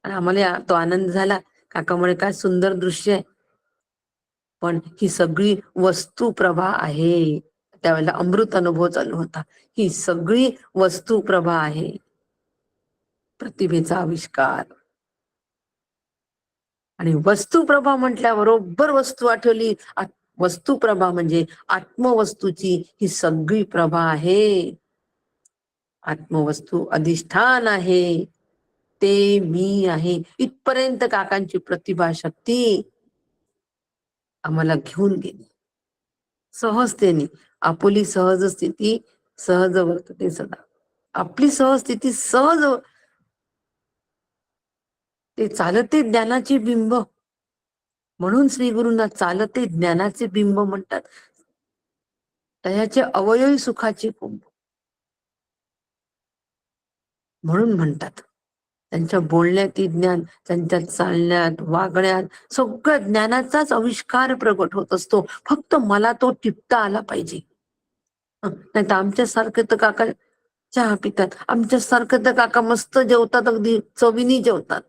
आणि आम्हाला तो आनंद झाला. काका म्हणे काय सुंदर दृश्य आहे. पण ही सगळी वस्तू प्रभा आहे. त्यावेळेला अमृत अनुभव चालू होता. ही सगळी वस्तू प्रभा आहे, प्रतिभेचा आविष्कार. आणि वस्तुप्रभा म्हटल्याबरोबर वस्तू आठवली. वस्तुप्रभा म्हणजे आत्मवस्तूची ही सगळी प्रभा आहे. आत्मवस्तू अधिष्ठान आहे, ते मी आहे. इथपर्यंत काकांची प्रतिभा शक्ती आम्हाला घेऊन गेली सहजतेने. आपुली सहज स्थिती सहज वर्तते सदा. आपली सहज स्थिती सहज, ते चालते ज्ञानाचे बिंब. म्हणून श्री गुरूंना चालते ज्ञानाचे बिंब म्हणतात. त्याचे अवयवी सुखाचे कुंभ म्हणून म्हणतात. त्यांच्या बोलण्यात ज्ञान, त्यांच्या चालण्यात, वागण्यात सगळं ज्ञानाचाच आविष्कार प्रगट होत असतो. फक्त मला तो टिपता आला पाहिजे. नाही तर आमच्यासारखं तर काका चहा पितात, आमच्यासारखं तर काका मस्त जेवतात, अगदी चवीनी जेवतात.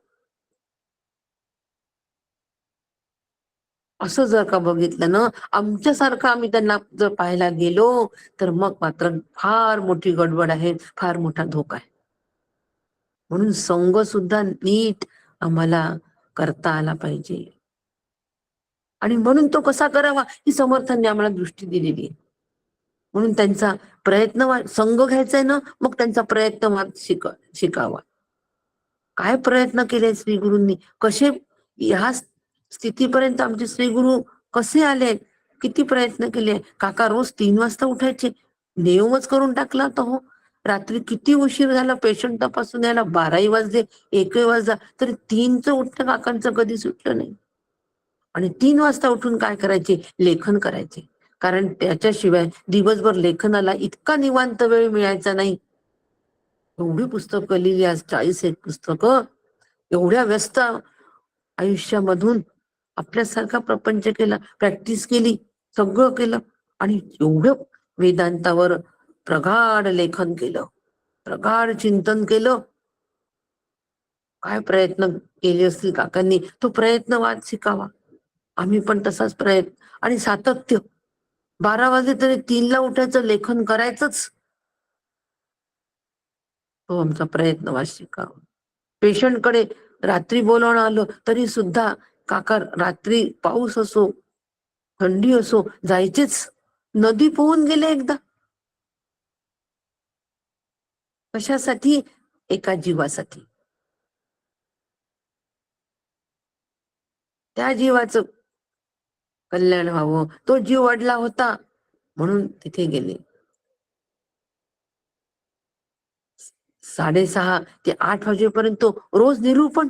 असं जर का बघितलं ना, आमच्यासारखं आम्ही त्यांना जर पाहायला गेलो, तर मग मात्र फार मोठी गडबड आहे, फार मोठा धोका आहे. म्हणून संग सुद्धा नीट आम्हाला करता आला पाहिजे. आणि म्हणून तो कसा करावा ही समर्थांनी आम्हाला दृष्टी दिलेली आहे. म्हणून त्यांचा प्रयत्न संघ घ्यायचा आहे ना, मग त्यांचा प्रयत्न शिकावा. काय प्रयत्न केले श्री गुरूंनी, कसे ह्या स्थितीपर्यंत आमचे श्री गुरु कसे आले, किती प्रयत्न केले. काका रोज 3 वाजता उठायचे. नियमच करून टाकला तो हो. रात्री किती उशीर झाला पेशंट तपासून यायला, 12ही वाजले, 1ही वाजला, तरी 3चं उठणं काकांचं कधी सुटलं नाही. आणि 3 वाजता उठून काय करायचे, लेखन करायचे. कारण त्याच्याशिवाय दिवसभर लेखनाला इतका निवांत वेळ मिळायचा नाही. एवढी पुस्तकं लिहिली, आज 40 पुस्तकं. एवढ्या व्यस्त आयुष्यामधून आपल्यासारखा प्रपंच केला, प्रॅक्टिस केली, सगळं केलं, आणि एवढं वेदांतावर प्रगाढ लेखन केलं, प्रगाढ चिंतन केलं. काय प्रयत्न केले असतील काकांनी, तो प्रयत्न वाद शिकावा. आम्ही पण तसाच प्रयत्न आणि सातत्य. 12 वाजले तरी 3ला उठायचं, लेखन करायचंच. तो आमचा प्रयत्न वाद शिकावा. पेशंटकडे रात्री बोलावणं आलं तरी सुद्धा काका रात्री पाऊस असो, थंडी असो, जायचेच. नदी पोहून गेले एकदा. कशासाठी? एका जीवासाठी. त्या जीवाचं कल्याण व्हावं, तो जीव अडला होता म्हणून तिथे गेले. 6:30 ते 8 वाजेपर्यंत रोज निरूपण,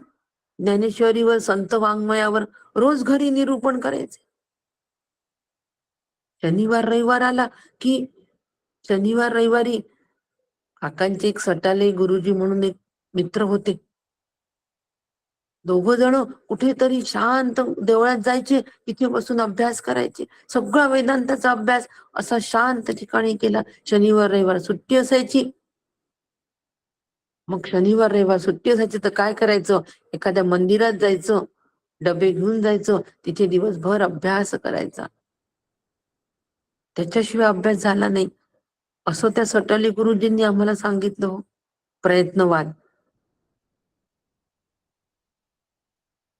ज्ञानेश्वरीवर, संत वाङ्मयावर रोज घरी निरूपण करायचे. शनिवार रविवार आला की, शनिवार रविवारी काकांचे एक सटाले गुरुजी म्हणून एक मित्र होते. दोघ जण कुठेतरी शांत देवळात जायचे, तिथे बसून अभ्यास करायचे. सगळा वेदांताचा अभ्यास असा शांत ठिकाणी केला. शनिवार रविवार सुट्टी असायची. मग शनिवार रविवार सुट्टी असायची तर काय करायचं, एखाद्या मंदिरात जायचं, डबे घेऊन जायचं, तिथे दिवसभर अभ्यास करायचा. त्याच्याशिवाय अभ्यास झाला नाही असं त्या सटाले गुरुजींनी आम्हाला सांगितलं हो. प्रयत्नवाद,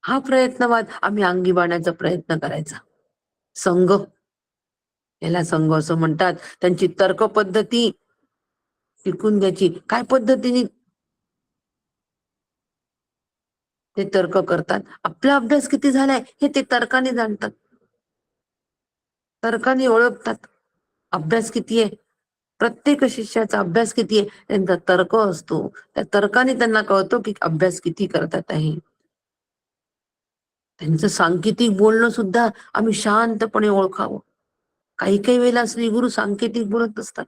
हा प्रयत्नवाद आम्ही अंगी बाणायचा प्रयत्न करायचा. संघ, याला संघ असं म्हणतात. त्यांची तर्क पद्धती टिकून घ्यायची. काय पद्धतीने ते तर्क करतात, आपला अभ्यास किती झालाय हे ते तर्काने जाणतात, तर्काने ओळखतात. अभ्यास किती आहे, प्रत्येक शिष्याचा अभ्यास किती आहे, त्यांचा तर्क असतो. त्या तर्काने त्यांना कळतो की अभ्यास किती करतात आहे. त्यांचं सांकेतिक बोलणं सुद्धा आम्ही शांतपणे ओळखावं. काही काही वेळेला श्री गुरु सांकेतिक बोलत असतात.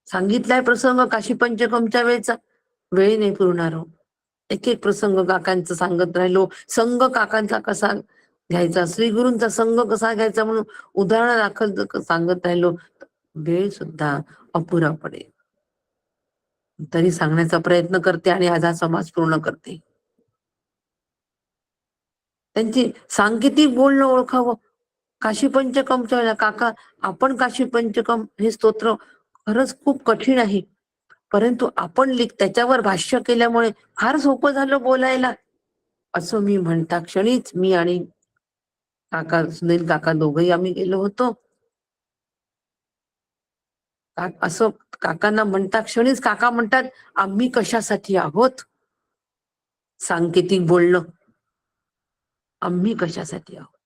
सांगितलाय प्रसंग काशी पंचकमच्या वेळेचा, वेळ नाही पुरणार हो. एक एक प्रसंग काकांचा सांगत राहिलो. संघ काकांचा कसा घ्यायचा, श्री गुरूंचा संघ कसा घ्यायचा म्हणून उदाहरण दाखल सांगत राहिलो, वेळ सुद्धा अपुरा पडेल. तरी सांगण्याचा प्रयत्न करते आणि आज हा समाज पूर्ण करते. त्यांची सांकेतिक बोलणं ओळखावं. काशी पंचकमच्या वेळेला काका, आपण काशी पंचकम हे स्तोत्र खरंच खूप कठीण आहे, परंतु आपण त्याच्यावर भाष्य केल्यामुळे फार सोपं झालं बोलायला, असं मी म्हणता क्षणीच मी आणि काका सुनील काका दोघंही आम्ही गेलो होतो. असं काकांना म्हणता क्षणीच काका म्हणतात, आम्ही कशासाठी आहोत? सांकेतिक बोलणं, आम्ही कशासाठी आहोत?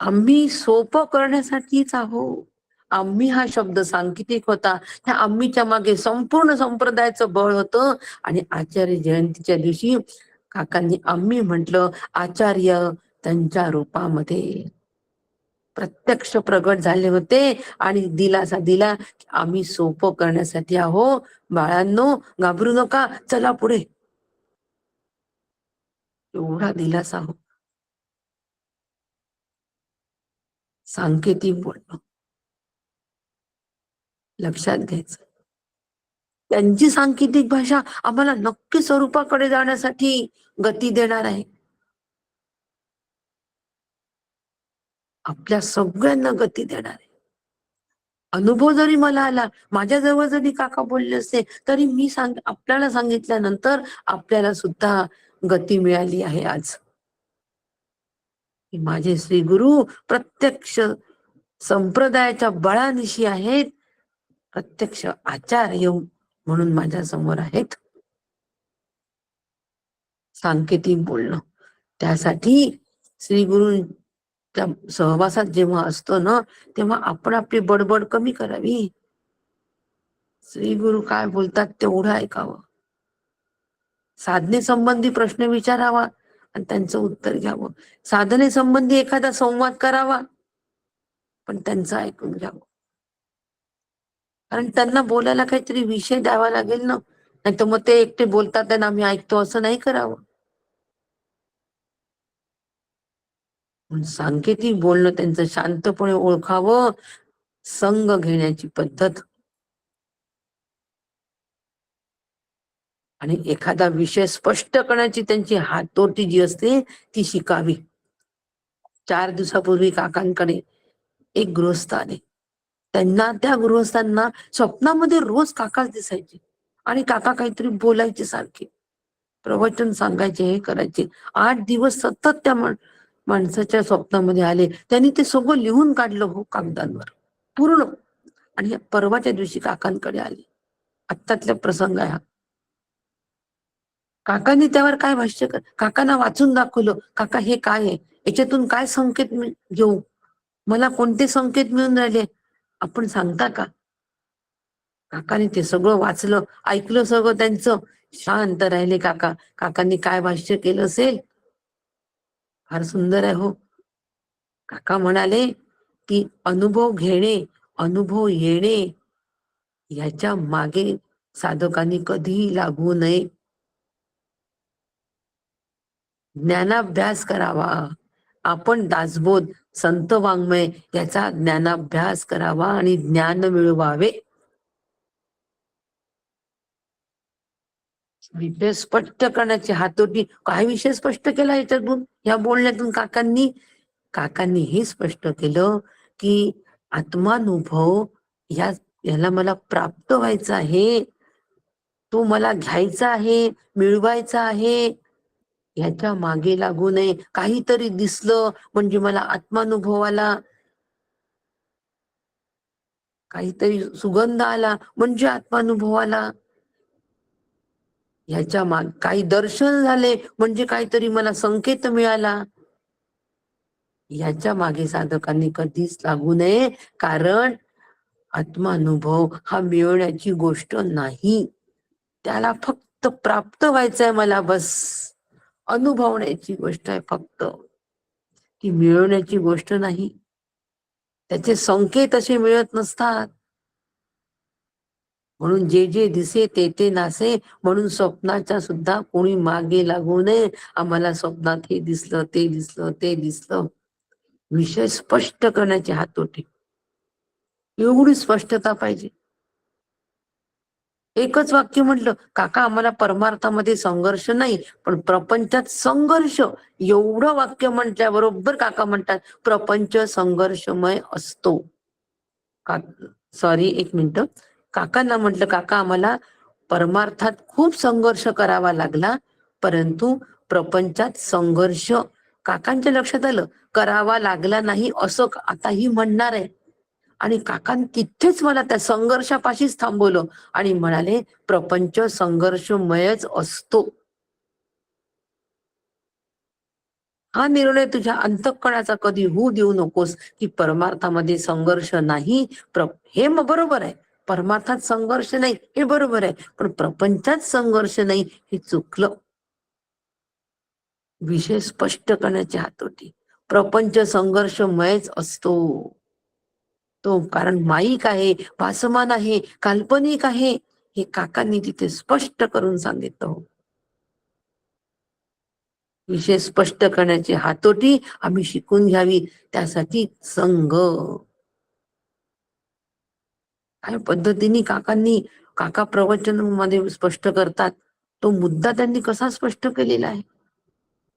आम्ही सोपं करण्यासाठीच आहोत. आम्ही हा शब्द सांकेतिक होता. त्या आम्हीच्या मागे संपूर्ण संप्रदायाचं बळ होतं. आणि आचार्य जयंतीच्या दिवशी काकांनी आम्ही म्हटलं, आचार्य त्यांच्या रूपामध्ये प्रत्यक्ष प्रगट झाले होते आणि दिलासा दिला, आम्ही सोपं करण्यासाठी आहो. बाळांनो, घाबरू नका, चला पुढे. एवढा दिलासा हो. सांकेतिक बोलणं लक्षात घ्यायचं. त्यांची सांकेतिक भाषा आम्हाला नक्की स्वरूपाकडे जाण्यासाठी गती देणार आहे. आपल्या सगळ्यांना गती देणार आहे. अनुभव जरी मला आला, माझ्या जवळ जरी काका बोलले असते, तरी मी आपल्याला सांगितल्यानंतर आपल्याला सुद्धा गती मिळाली आहे. आज माझे श्री गुरु प्रत्यक्ष संप्रदायाच्या बळानिशी आहेत, प्रत्यक्ष आचार्य म्हणून माझ्या समोर आहेत. सांकेतिक बोलणं, त्यासाठी श्री गुरूंच्या सहवासात जेव्हा असतो ना, तेव्हा आपण आपली बडबड कमी करावी. श्री गुरु काय बोलतात तेवढं ऐकावं. साधने संबंधी प्रश्न विचारावा आणि त्यांचं उत्तर घ्यावं. साधने संबंधी एखादा संवाद करावा, पण त्यांचं ऐकून घ्यावं. कारण त्यांना बोलायला काहीतरी विषय द्यावा लागेल ना, नाही तर मग ते एकटे बोलतात आणि आम्ही ऐकतो, असं नाही करावं. सांकेतिक बोलणं त्यांचं शांतपणे ओळखावं. संग घेण्याची पद्धत आणि एखादा विषय स्पष्ट करण्याची त्यांची हातोटी जी असते ती शिकावी. 4 दिवसापूर्वी काकांकडे एक गृहस्थ आले. त्यांना, त्या गृहस्थांना स्वप्नामध्ये रोज काकाच दिसायचे आणि काका काहीतरी बोलायचे, सारखे प्रवचन सांगायचे, हे करायचे. 8 दिवस सतत त्या माणसाच्या स्वप्नामध्ये आले. त्यांनी ते सगळं लिहून काढलं हो कागदांवर पूर्ण. आणि परवाच्या दिवशी काकांकडे आले. आत्तातला प्रसंग आहे हा. काकांनी त्यावर काय भाष्य काकांना वाचून दाखवलं. काका, हे काय आहे, याच्यातून काय संकेत घेऊ, मला कोणते संकेत मिळून राहिले, आपण सांगता का? काकाने ते सगळं वाचलं, ऐकलं सगळं त्यांचं. शांत राहिले काका. काकांनी काय भाष्य केलं असेल, फार सुंदर आहे हो. काका म्हणाले की अनुभव घेणे, अनुभव येणे याच्या मागे साधकांनी कधीही लागू नये. ज्ञानाभ्यास करावा. आपण दासबोध, संत वाङ्मय याचा ज्ञानाभ्यास करावा आणि ज्ञान मिळवावे. विषय स्पष्ट करण्याची हातोटी. काय विषय स्पष्ट केला याच्यातून, या बोलण्यातून काकांनी हे स्पष्ट केलं की आत्मानुभव याला मला प्राप्त व्हायचा आहे, तो मला घ्यायचा आहे, मिळवायचा आहे. ह्याच्या मागे लागू नये. काहीतरी दिसलं म्हणजे मला आत्मानुभव आला, काहीतरी सुगंध आला म्हणजे आत्मानुभव आला, ह्याच्या मागे काही दर्शन झाले म्हणजे काहीतरी मला संकेत मिळाला. ह्याच्या मागे साधकांनी कधीच लागू नये. कारण आत्मानुभव हा मिळवण्याची गोष्ट नाही, त्याला फक्त तर प्राप्त व्हायचंय मला, बस अनुभवण्याची गोष्ट आहे फक्त, ती मिळवण्याची गोष्ट नाही. त्याचे संकेत असे मिळत नसतात. म्हणून जे जे दिसे ते ते नासे, म्हणून स्वप्नाच्या सुद्धा कोणी मागे लागू नये. आम्हाला स्वप्नात हे दिसलं, ते दिसलं, ते दिसलं. विषय स्पष्ट करण्याची हातोटी, एवढी स्पष्टता पाहिजे. एकच वाक्य म्हटलं, काका आम्हाला परमार्थामध्ये संघर्ष नाही पण प्रपंचात संघर्ष, एवढं वाक्य म्हटल्याबरोबर काका म्हणतात प्रपंच संघर्षमय असतो. सॉरी, एक मिनिट. काकांना म्हटलं, काका आम्हाला परमार्थात खूप संघर्ष करावा लागला, परंतु प्रपंचात संघर्ष, काकांच्या लक्षात आलं करावा लागला नाही असं आता ही म्हणणार आहे. आणि काकांनी तिथेच मला त्या संघर्षापाशीच थांबवलं आणि म्हणाले प्रपंच संघर्षमयच असतो. हा निर्णय तुझ्या अंतःकरणाचा कधी होऊ देऊ नकोस की परमार्थामध्ये संघर्ष नाही. हे मग बरोबर आहे, परमार्थात संघर्ष नाही हे बरोबर आहे, पण प्रपंचात संघर्ष नाही हे चुकलं. विषय स्पष्ट करण्याची हातोटी, प्रपंच संघर्षमयच असतो तो, कारण माईक आहे, भासमान आहे, काल्पनिक आहे, हे काकांनी तिथे स्पष्ट करून सांगितलं. विषय स्पष्ट करण्याची हातोटी आम्ही शिकून घ्यावी, त्यासाठी संघ. काय पद्धतीने काका प्रवचन मध्ये स्पष्ट करतात, तो मुद्दा त्यांनी कसा स्पष्ट केलेला आहे,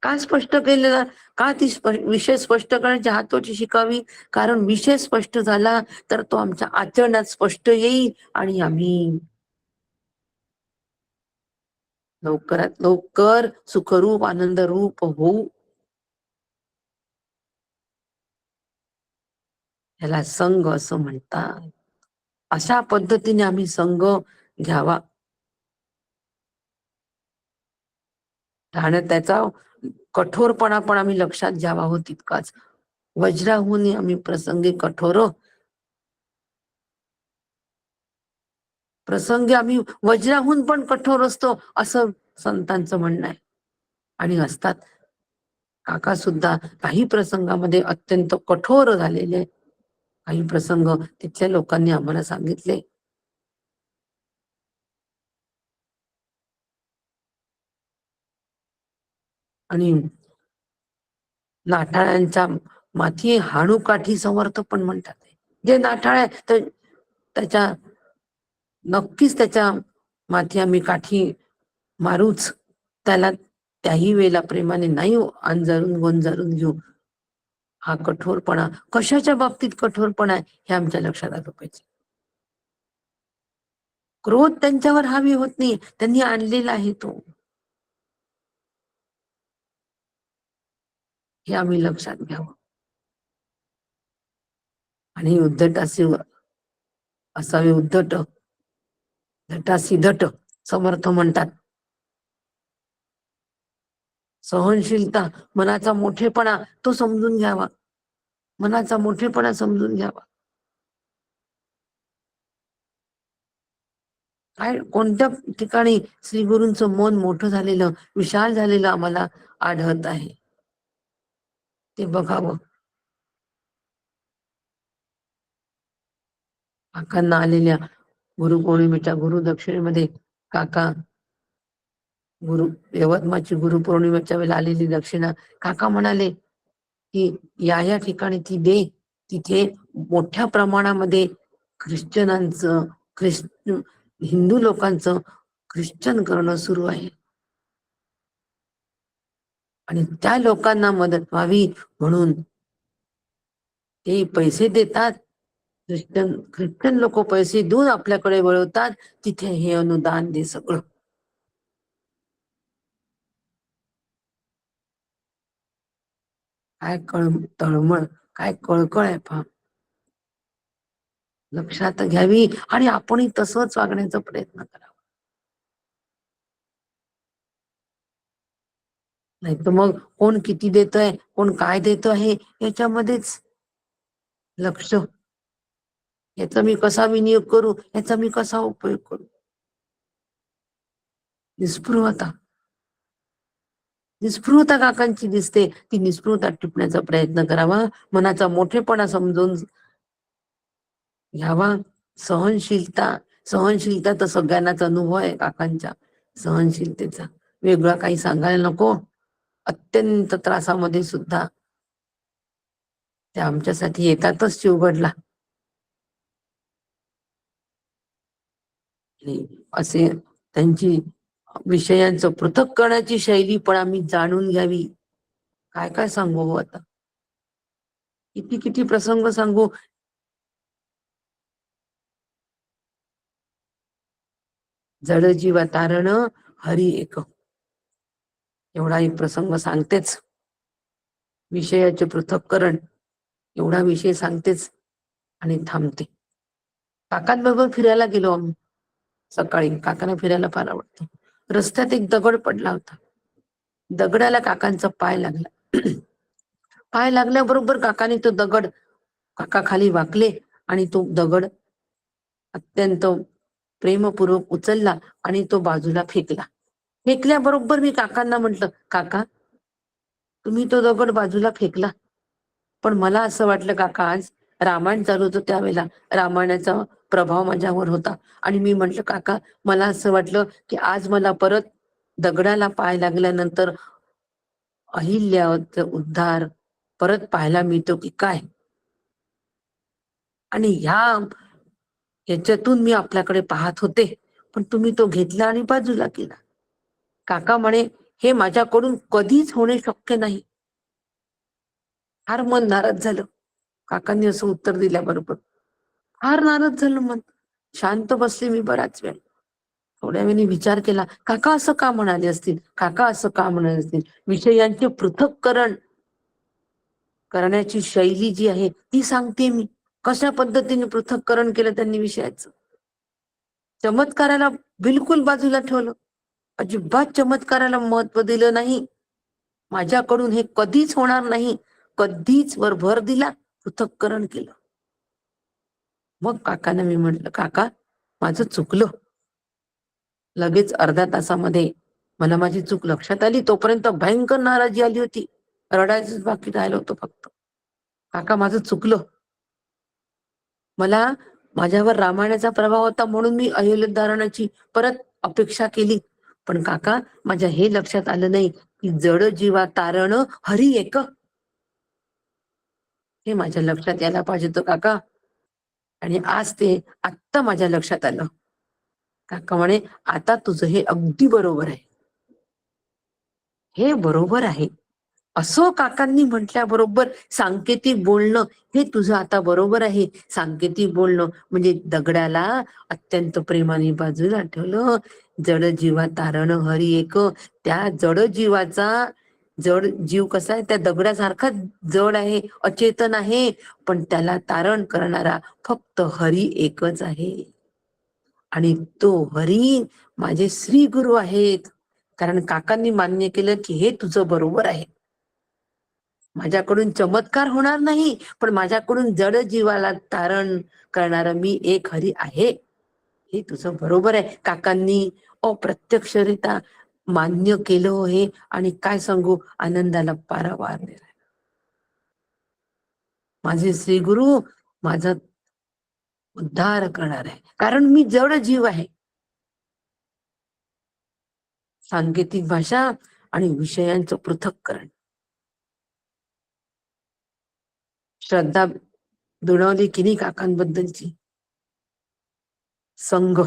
का स्पष्ट केलेला, का ती विषय स्पष्ट करण्याची हातोटी शिकावी, कारण विषय स्पष्ट झाला तर तो आमच्या आचरणात स्पष्ट येईल आणि आम्ही लवकरात लवकर सुखरूप आनंद रूप होऊ. याला संघ असं म्हणतात. अशा पद्धतीने आम्ही संघ घ्यावा आणि त्याचा कठोरपणा पण आम्ही लक्षात घ्यावा हो तितकाच. वज्राहून आम्ही प्रसंगी कठोर, प्रसंगी आम्ही वज्राहून पण कठोर असतो असं संतांचं म्हणणं आहे. आणि असतात काका सुद्धा काही प्रसंगामध्ये अत्यंत कठोर झालेले, काही प्रसंग तिथल्या लोकांनी आम्हाला सांगितले. आणि नाठाळ्यांच्या माथी हाणू काठी समर्थ पण म्हणतात. जे नाठाळ आहे तर त्याच्या नक्कीच त्याच्या माथी आम्ही काठी मारूच, त्याला त्याही वेळेला प्रेमाने नाही अंजारून गोंजारून घेऊ. हा कठोरपणा कशाच्या बाबतीत कठोरपणा आहे हे आमच्या लक्षात आलं पाहिजे. क्रोध त्यांच्यावर हावी होत नाही, त्यांनी आणलेला आहे तो, हे आम्ही लक्षात घ्यावं. आणि उद्धट असावे उद्धट, धटासी धट समर्थ म्हणतात. सहनशीलता, मनाचा मोठेपणा तो समजून घ्यावा, मनाचा मोठेपणा समजून घ्यावा. काय कोणत्या ठिकाणी श्री गुरूंचं मन मोठं झालेलं, विशाल झालेलं आम्हाला आढळत आहे, ते बघावं. काकांना आलेल्या गुरुपौर्णिमेच्या गुरुदक्षिणेमध्ये काका यवतमाळची गुरुपौर्णिमेच्या वेळेला आलेली दक्षिणा काका म्हणाले की या ठिकाणी ती दे, तिथे मोठ्या प्रमाणामध्ये ख्रिश्चनांचं हिंदू लोकांचं ख्रिश्चन करणं सुरू आहे आणि त्या लोकांना मदत व्हावी म्हणून ते पैसे देतात. ख्रिश्चन लोक पैसे देऊन आपल्याकडे वळवतात, तिथे हे अनुदान दे सगळं. काय तळमळ, काय कळकळ आहे पहा, लक्षात घ्यावी आणि आपणही तसंच वागण्याचा प्रयत्न करावा. नाही तर मग कोण किती देतोय, कोण काय देतो आहे याच्यामध्येच लक्ष, याचा मी कसा विनियोग करू, याचा मी कसा उपयोग करू. निस्पृहता निस्पृहता काकांची दिसते. ती निस्पृहता टिपण्याचा प्रयत्न करावा, मनाचा मोठेपणा समजून घ्यावा. सहनशीलता सहनशीलता तर सगळ्यांनाच अनुभव आहे काकांच्या सहनशीलतेचा, वेगळा काही सांगायला नको. अत्यंत त्रासामध्ये सुद्धा ते आमच्यासाठी येतातच शिवगडला. असे त्यांची विषयांचं पृथक करण्याची शैली पण आम्ही जाणून घ्यावी. काय काय सांगू हो आता, किती किती प्रसंग सांगू. जड जीवा तारण हरी एक, एवढा एक प्रसंग सांगतेच. विषयाचे पृथक्करण एवढा विषय सांगतेच आणि थांबते. काकांबरोबर फिरायला गेलो आम्ही सकाळी. काकांना फिरायला फार आवडतं. रस्त्यात एक दगड पडला होता. दगडाला काकांचा पाय लागला. पाय लागल्याबरोबर काकाने तो दगड, काका खाली वाकले आणि तो दगड अत्यंत प्रेमपूर्वक उचलला आणि तो बाजूला फेकला. फेकल्याबरोबर मी काकांना म्हटलं, काका तुम्ही तो दगड बाजूला फेकला, पण मला असं वाटलं काका, आज रामायण चालू होतं त्यावेळेला रामायणाचा प्रभाव माझ्यावर होता आणि मी म्हटलं काका, मला असं वाटलं की आज मला परत दगडाला पाय लागल्यानंतर अहिल्याचा उद्धार परत पाहायला मिळतो की काय. आणि ह्याच्यातून मी आपल्याकडे पाहत होते, पण तुम्ही तो घेतला आणि बाजूला केला. काका म्हणे, हे माझ्याकडून कधीच होणे शक्य नाही. फार मन नाराज झालं काकांनी असं उत्तर दिल्याबरोबर. फार नाराज झालं मन. शांत बसले मी बराच वेळ. थोड्या वेळाने विचार केला, काका असं का म्हणाले असतील, काका असं का म्हणाले असतील. विषयांचे पृथक्करण करण्याची शैली जी आहे ती सांगते मी. कशा पद्धतीने पृथक्करण केलं त्यांनी विषयाचं. चमत्काराला बिलकुल बाजूला ठेवलं, अजिबात चमत्काराला महत्व दिलं नाही. माझ्याकडून हे कधीच होणार नाही, कधीच वर भर दिला, पृथक्करण केलं. मग काकांना मी म्हटलं, काका माझं चुकलं. लगेच अर्ध्या तासामध्ये मला माझी चूक लक्षात आली. तोपर्यंत भयंकर नाराजी आली होती. रडायचंच बाकी राहिलं होतं फक्त. काका माझं चुकलं. मला माझ्यावर रामायणाचा प्रभाव होता म्हणून मी अहिल्याधारणाची परत अपेक्षा केली. पण काका माझ्या हे लक्षात आलं नाही की जड जीवा तारण हरी एक, हे माझ्या लक्षात यायला पाहिजे होतं काका. आणि आज ते आत्ता माझ्या लक्षात आलं. काका म्हणे, आता तुझं हे अगदी बरोबर आहे, हे बरोबर आहे. असं काकांनी म्हटल्याबरोबर सांकेतिक बोलणं, हे तुझं आता बरोबर आहे. सांकेतिक बोलणं म्हणजे दगडाला अत्यंत प्रेमाने बाजूला ठेवलं. जड जीवा तारण हरी एक, त्या जड जीवाचा, जड जीव कसा आहे त्या दगडासारखा जड आहे, अचेतन आहे, पण त्याला तारण करणारा फक्त हरी एकच आहे. आणि तो हरी माझे श्री गुरु आहेत. कारण काकांनी मान्य केलं की हे तुझं बरोबर आहे. माझ्याकडून चमत्कार होणार नाही, पण माझ्याकडून जड जीवाला तारण करणारा मी एक हरी आहे, हे तुझं बरोबर आहे. काकांनी अप्रत्यक्षरित्या मान्य केलं हो हे. आणि काय सांगू, आनंदाला पारावार नाही. माझे श्री गुरु माझा उद्धार करणार आहे, कारण मी जड जीव आहे. सांकेतिक भाषा आणि विषयांचं पृथक्करण. श्रद्धा दुणवली की नाही काकांबद्दलची. संघ,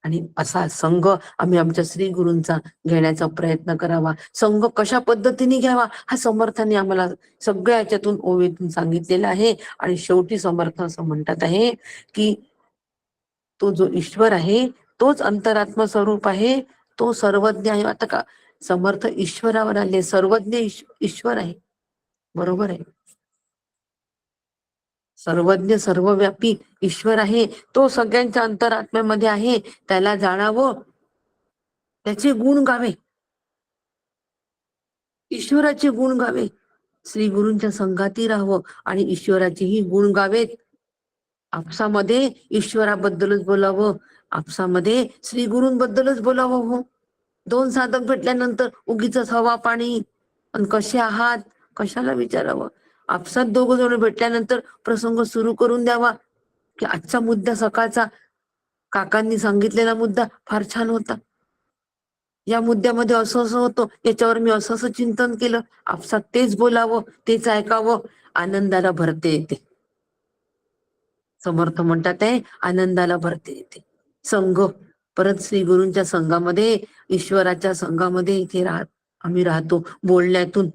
आणि असा संघ आम्ही आमच्या श्री गुरूंचा घेण्याचा प्रयत्न करावा. संघ कशा पद्धतीने घ्यावा हा समर्थाने आम्हाला सगळ्या याच्यातून ओवीतून सांगितलेला आहे. आणि शेवटी समर्थ असं म्हणतात आहे की तो जो ईश्वर आहे तोच अंतरात्म स्वरूप आहे, तो सर्वज्ञ आहे. आता का समर्थ ईश्वरावर आले, सर्वज्ञ ईश्वर आहे, बरोबर आहे. सर्वज्ञ सर्वव्यापी ईश्वर आहे, तो सगळ्यांच्या अंतरात्म्यामध्ये आहे. त्याला जाणावं, त्याचे गुण गावे, ईश्वराचे गुण गावे, श्री गुरूंच्या संघाती राहावं आणि ईश्वराचेही गुण गावेत. आपसामध्ये ईश्वराबद्दलच बोलावं, आपसामध्ये श्री गुरूंबद्दलच बोलावं. हो, 2 साधक भेटल्यानंतर उगीच हवा पाणी आणि कसे आहात कशाला विचारावं. आपसात 2 जण भेटल्यानंतर प्रसंग सुरू करून द्यावा की आजचा मुद्दा सकाळचा काकांनी सांगितलेला मुद्दा फार छान होता, या मुद्द्यामध्ये असं असं होतं, याच्यावर मी असं असं चिंतन केलं. आपसात तेच बोलावं, तेच ऐकावं, आनंदाला भरते येते. समर्थ म्हणतात आहे आनंदाला भरते येते. संघ परत श्री गुरूंच्या संघामध्ये, ईश्वराच्या संघामध्ये इथे आम्ही राहतो बोलण्यातून.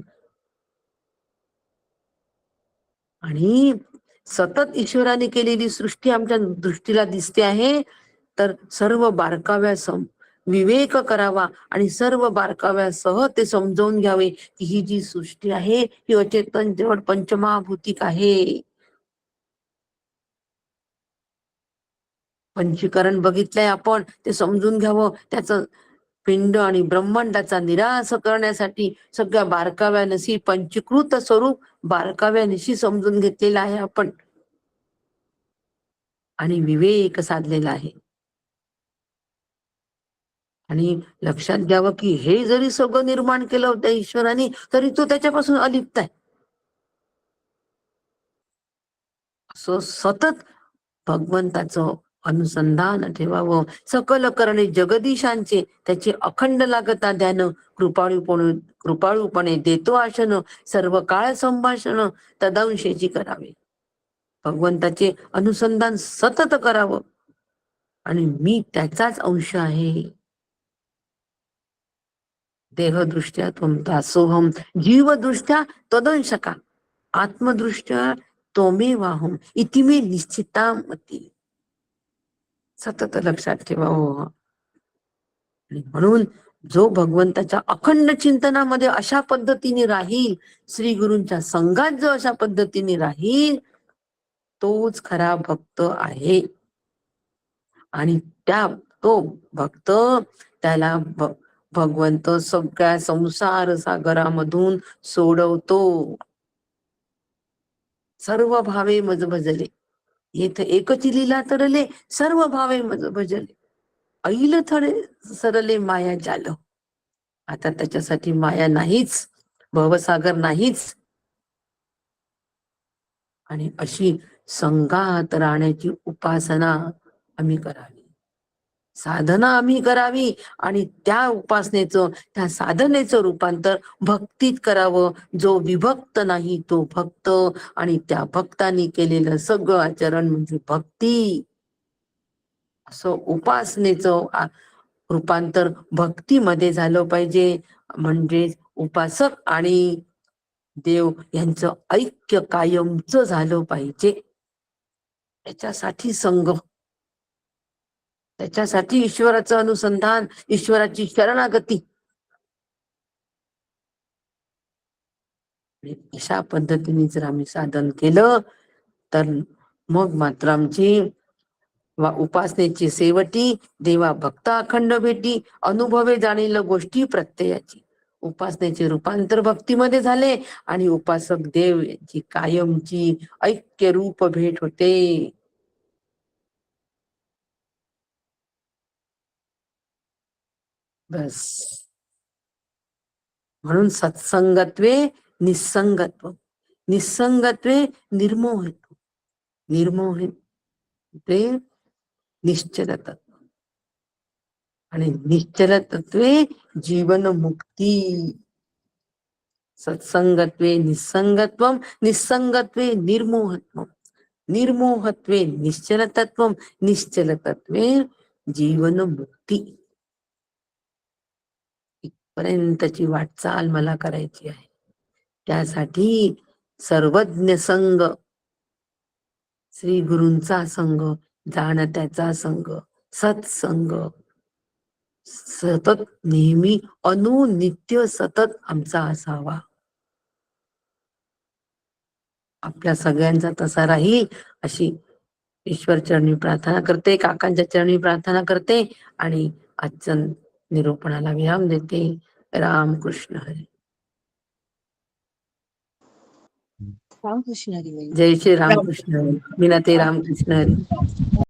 आणि सतत ईश्वराने केलेली सृष्टी आमच्या दृष्टीला दिसते आहे, तर सर्व बारकाव्या विवेक करावा आणि सर्व बारकाव्यासह ते समजावून घ्यावे की ही जी सृष्टी आहे ही अचेतन जड पंचमहाभूतिक आहे. पंचीकरण बघितलंय आपण, ते समजून घ्यावं. त्याचं पिंड आणि ब्रह्मांडाचा निराश करण्यासाठी सगळ्या बारकाव्यानिशी पंचीकृत स्वरूप बारकाव्यानिशी समजून घेतलेला आहे आपण आणि विवेक साधलेला आहे. आणि लक्षात घ्यावं की हे जरी सगळं निर्माण केलं होतं ईश्वराने, तरी तो त्याच्यापासून अलिप्त आहे. असं सतत भगवंताचं अनुसंधान ठेवावं. सकल करणे जगदीशांचे, त्याची अखंड लागता ध्यान, कृपाळूपणे देतो आशन, सर्व काळ संभाषण तदंशेची करावे. भगवंताचे अनुसंधान सतत करावं आणि मी त्याचाच अंश आहे. देहदृष्ट्या त्वं सोहम, जीवदृष्ट्या तदंशका, आत्मदृष्ट्या त्वमेवाहम इति मे निश्चिता मती. सतत लक्षात ठेवा हो. म्हणून जो भगवंताच्या अखंड चिंतनामध्ये अशा पद्धतीने राहील, श्री गुरूंच्या संघात जो अशा पद्धतीने राहील, तोच खरा भक्त आहे. आणि तो भक्त, त्याला भगवंत सगळ्या संसार सागरामधून सोडवतो. सर्व भावे मज भजले, येथ एकच लीला तरले, सर्व भावे मज भजले, ऐल थडे सरले माया जाल. आता त्याच्यासाठी माया नाहीच, भवसागर नाहीच. आणि अशी संघात राहण्याची उपासना आम्ही करावी, साधना आम्ही करावी आणि त्या उपासनेचं, त्या साधनेचं रूपांतर भक्तीत करावं. जो विभक्त नाही तो भक्त, आणि त्या भक्तांनी केलेलं सगळं आचरण म्हणजे भक्ती. असं उपासनेचं रूपांतर भक्तीमध्ये झालं पाहिजे. म्हणजे उपासक आणि देव यांचं ऐक्य कायमच झालं पाहिजे. त्याच्यासाठी संघ, त्याच्यासाठी ईश्वराचं अनुसंधान, ईश्वराची शरणागती. अशा पद्धतीने जर आम्ही साधन केलं तर मग मात्र आमची उपासनेची सेवटी देवा भक्त अखंड भेटी, अनुभवे जाणील गोष्टी प्रत्ययाची. उपासनेचे रूपांतर भक्तीमध्ये झाले आणि उपासक देव यांची कायमची ऐक्य रूप भेट होते. बस म्हणून सत्संगत्वे निसंगत्व, निसंगत्वे निर्मोहित्व, निर्मोहित्वे निश्चल तत्व, आणि निश्चल तत्वे जीवन मुक्ती. सत्संगत्वे निसंगत्वम, निसंगत्वे निर्मोहत्वम, निर्मोहत्वे निश्चल तत्वम, निश्चल तत्वे जीवन मुक्ती. इथपर्यंतची वाटचाल मला करायची आहे. त्यासाठी सर्वज्ञ संघ, श्री गुरूंचा संघ, जाणत्याचा संघ, सत्संग सतत नेहमी नित्य सतत आमचा असावा. आपल्या सगळ्यांचा तसा राहील अशी ईश्वर चरणी प्रार्थना करते, काकांच्या चरणी प्रार्थना करते आणि आजच्या निरूपणाला विराम देते. रामकृष्ण हरी. रामकृष्ण हरी. जय श्री रामकृष्ण हरी. मीनाते रामकृष्ण हरी.